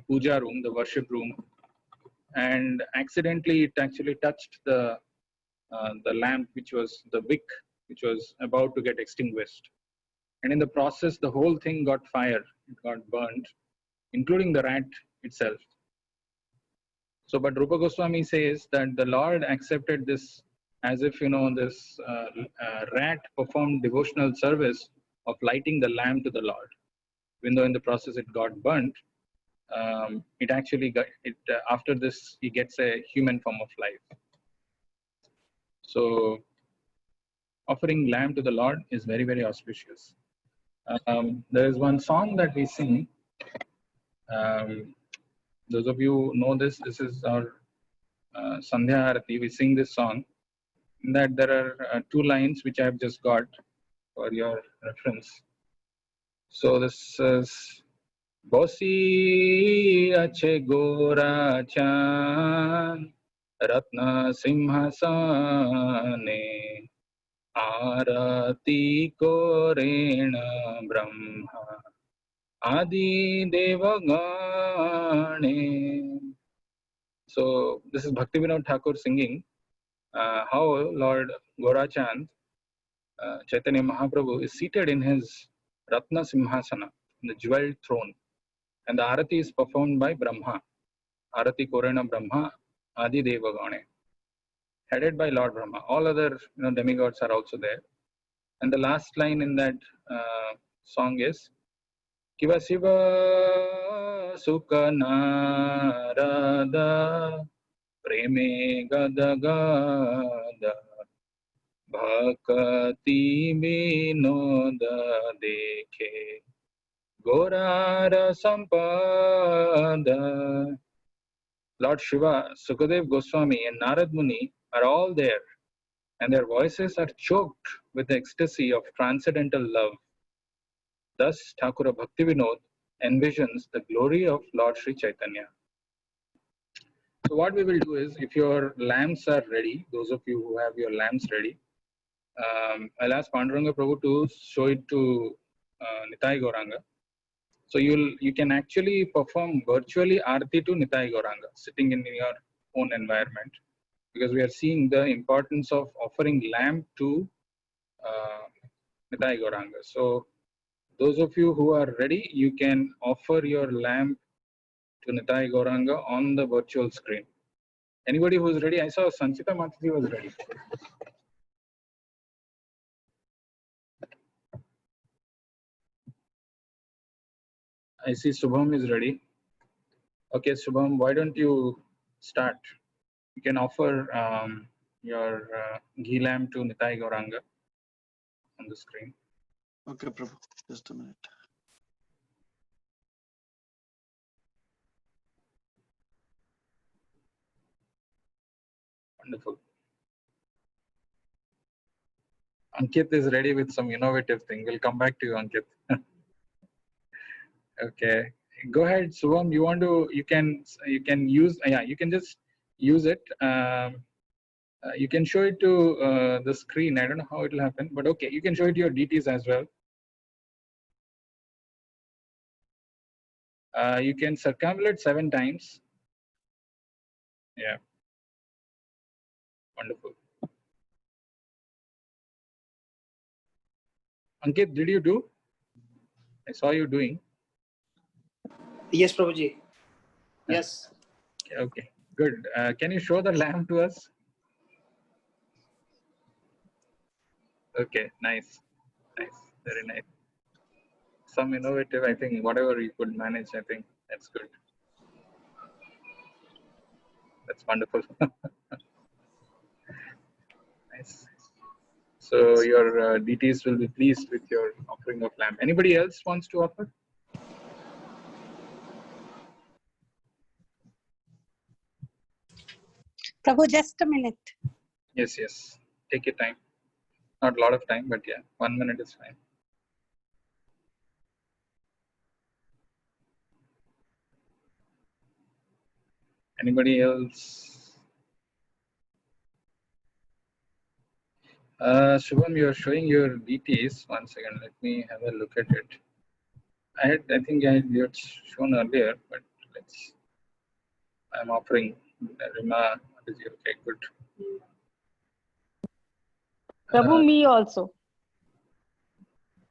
puja room, the worship room, and accidentally it actually touched the lamp, which was the wick, which was about to get extinguished. And in the process, the whole thing got fire, it got burnt, including the rat itself. So, but Rupa Goswami says that the Lord accepted this as if, this rat performed devotional service of lighting the lamp to the Lord. Even though in the process it got burnt, it actually got it. After this, he gets a human form of life. So, offering lamp to the Lord is very, very auspicious. There is one song that we sing. Those of you who know this, this is our Sandhya Arati. We sing this song. In that there are two lines which I have just got for your reference. So this is Bosi ache gora chan Ratna Simhasane Arati korena Brahma Adi Devagane. So this is Bhakti Vinod Thakur singing how Lord Gorachand, Chaitanya Mahaprabhu, is seated in his Ratna Simhasana, the jeweled throne, and the Arati is performed by Brahma, Arati Korena Brahma, Adi Devagane, headed by Lord Brahma. All other demigods are also there. And the last line in that song is Kiva Siva Sukha Narada Preme Gada Gada Bhakati Vinoda Dekhe Gorara Sampada. Lord Shiva, Sukadev Goswami and Narad Muni are all there, and their voices are choked with the ecstasy of transcendental love. Thus, Thakura Bhaktivinod envisions the glory of Lord Sri Chaitanya. So what we will do is, if your lamps are ready, those of you who have your lamps ready, I'll ask Panduranga Prabhu to show it to Nitai Gauranga. So you can actually perform virtually Aarti to Nitai Gauranga, sitting in your own environment, because we are seeing the importance of offering lamp to Nitai Gauranga. So those of you who are ready, you can offer your lamp to Nitai Gauranga on the virtual screen. Anybody who is ready? I saw Sanchita Mataji was ready. I see Subham is ready. Okay, Subham, why don't you start? You can offer your ghee lamp to Nitai Gauranga on the screen. Okay, Prabhu, just a minute. Wonderful. Ankit is ready with some innovative thing. We'll come back to you, Ankit. Okay, go ahead, Subham. You can use, you can just use it. You can show it to the screen. I don't know how it will happen, but okay, you can show it to your DTs as well. You can circumambulate 7 times. Yeah. Wonderful. Ankit, did you do? I saw you doing. Yes, Prabhuji. Yes. Okay, good. Can you show the lamp to us? Okay, nice. Nice. Very nice. Some innovative, I think, whatever you could manage, I think that's good. That's wonderful. Nice. So your DTs will be pleased with your offering of lamp. Anybody else wants to offer? Prabhu, just a minute. Yes, yes. Take your time. Not a lot of time, but yeah, 1 minute is fine. Anybody else? Shubham, you are showing your DTs. 1 second, let me have a look at it. I think you had shown earlier, but let's. I'm offering Rima. Okay, good. Prabhu, me also.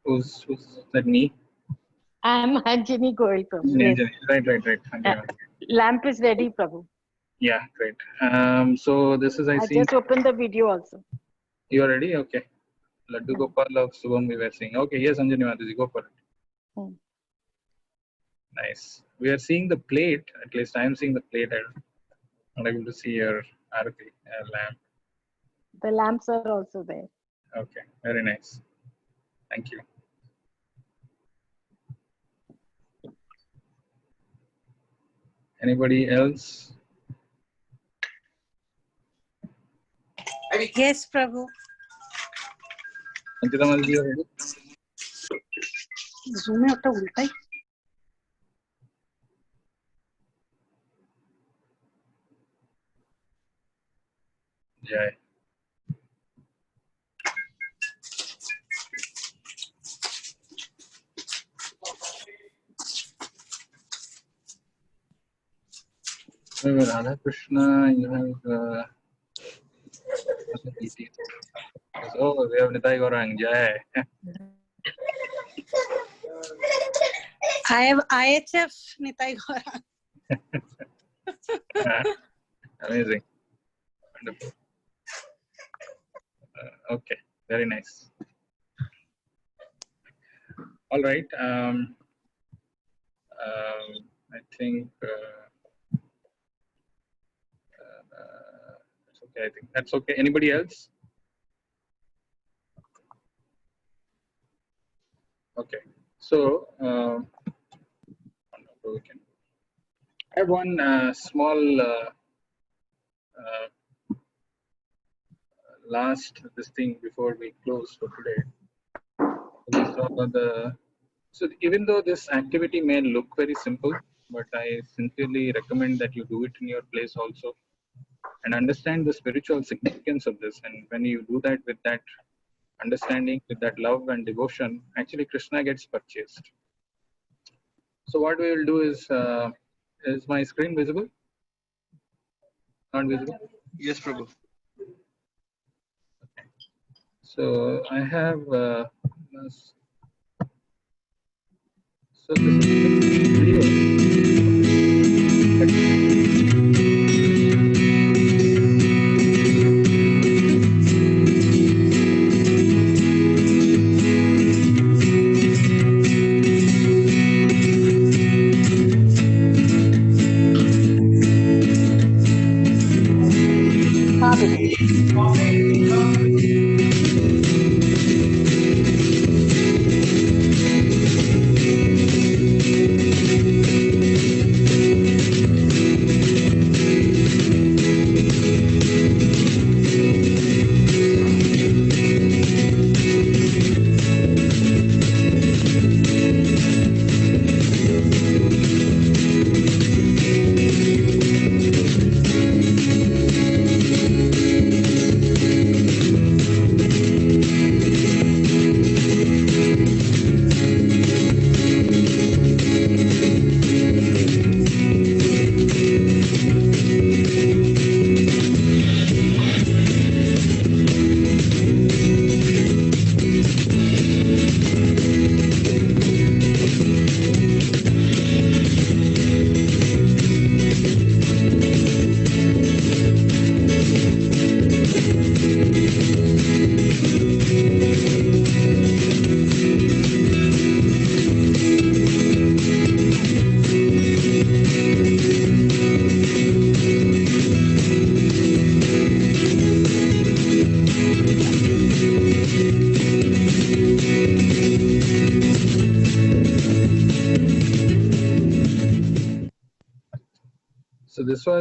Who's that? Me? I am Anjani Goel, Prabhu. Yeah, Yes. right. Anjani. Lamp is ready, Prabhu. Yeah, great. So this is I see. just opened the video also. You are ready? Okay. Laddu Gopal of Subham we were seeing. Okay, yes, Anjani Mataji, go for it. Nice. We are seeing the plate. At least I am seeing the plate. I'm not able to see your Arati lamp. The lamps are also there. Okay, very nice. Thank you. Anybody else? Yes, Prabhu. Ankita Mataji, you are ready? Zoom একটা উল্টাই Jai. Radha Krishna, you have oh, we have Nitai Gaurang. Jai. I have IHF Nitai Gaurang. Amazing. Wonderful. Okay, very nice. All right. I think that's okay. I think that's okay. Anybody else? Okay. So I have one small last this thing before we close for today. So even though this activity may look very simple, but I sincerely recommend that you do it in your place also and understand the spiritual significance of this. And when you do that with that understanding, with that love and devotion, actually Krishna gets purchased. So what we will do is my screen visible? Not visible? Yes, Prabhu. Okay. So I have so this is video.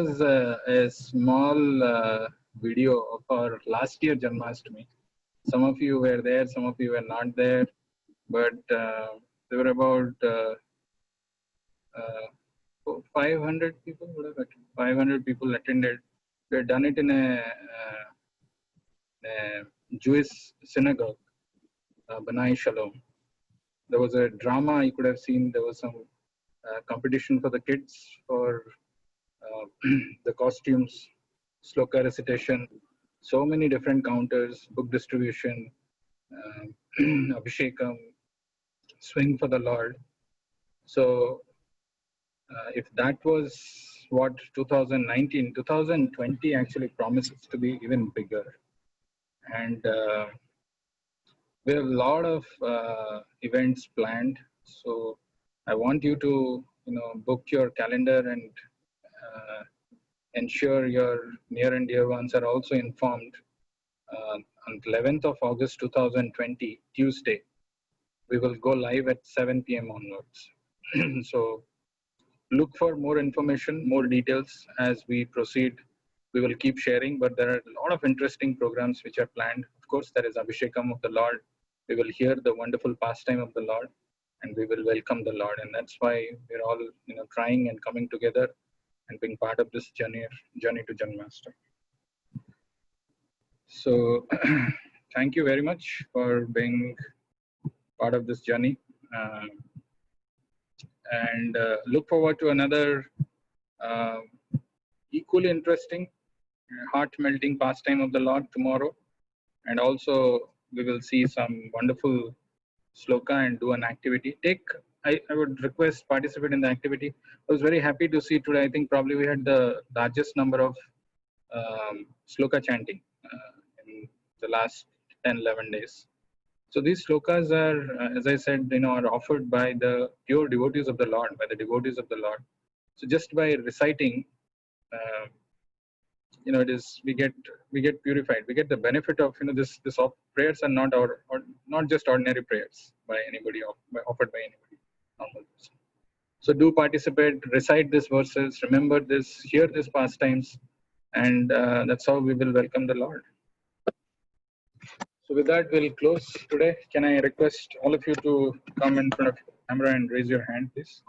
was a small video of our last year Janmashtami. Some of you were there, some of you were not there, but there were about 500 people. 500 people attended. We had done it in a Jewish synagogue, Banai Shalom. There was a drama you could have seen. There was some competition for the kids for the costumes, sloka recitation, so many different counters, book distribution, abhishekam, swing for the Lord. So if that was what 2020 actually promises to be even bigger. And we have a lot of events planned. So I want you to, book your calendar and ensure your near and dear ones are also informed. On 11th of August 2020, Tuesday, we will go live at 7 p.m. onwards. So look for more information, more details as we proceed. We will keep sharing, but there are a lot of interesting programs which are planned. Of course, there is Abhishekam of the Lord. We will hear the wonderful pastime of the Lord, and we will welcome the Lord. And that's why we're all, trying and coming together and being part of this journey to Janmashtami. So thank you very much for being part of this journey. And look forward to another equally interesting, heart-melting pastime of the Lord tomorrow. And also we will see some wonderful sloka and do an activity. I would request participate in the activity. I was very happy to see today, I think probably we had the largest number of sloka chanting in the last 10-11 days. So these slokas are, as I said, are offered by the pure devotees of the Lord, by the devotees of the Lord. So just by reciting, it is we get purified. We get the benefit of this prayers are not not just ordinary prayers by anybody offered by anybody normal person. So do participate, recite these verses, remember this, hear these pastimes, and that's how we will welcome the Lord. So with that, we'll close today. Can I request all of you to come in front of the camera and raise your hand, please?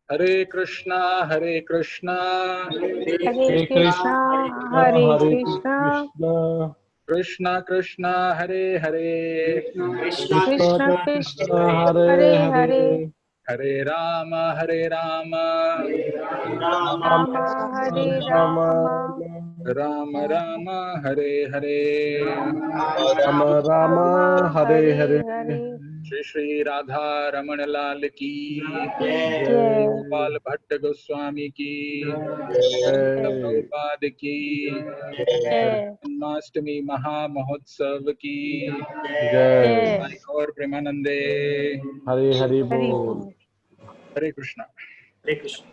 Hare Krishna, Hare Krishna, Hare Krishna, Hare Krishna, Krishna Krishna, Hare Hare, Krishna Krishna, Hare Hare, Hare Rama, Hare Rama, Rama Hare Rama, Rama Rama, Hare Hare. Rama Rama Hare Hare. Shri Shri Radha Ramana Lal ki, Jai. Gopal Bhatt Goswami ki, Prabhupada ki, Jai. Janmashtami Maha Mahotsav ki, Jai. Gaur Premanande, Hari Hari Hari Bol. Bol. Hare Krishna. Hare Krishna.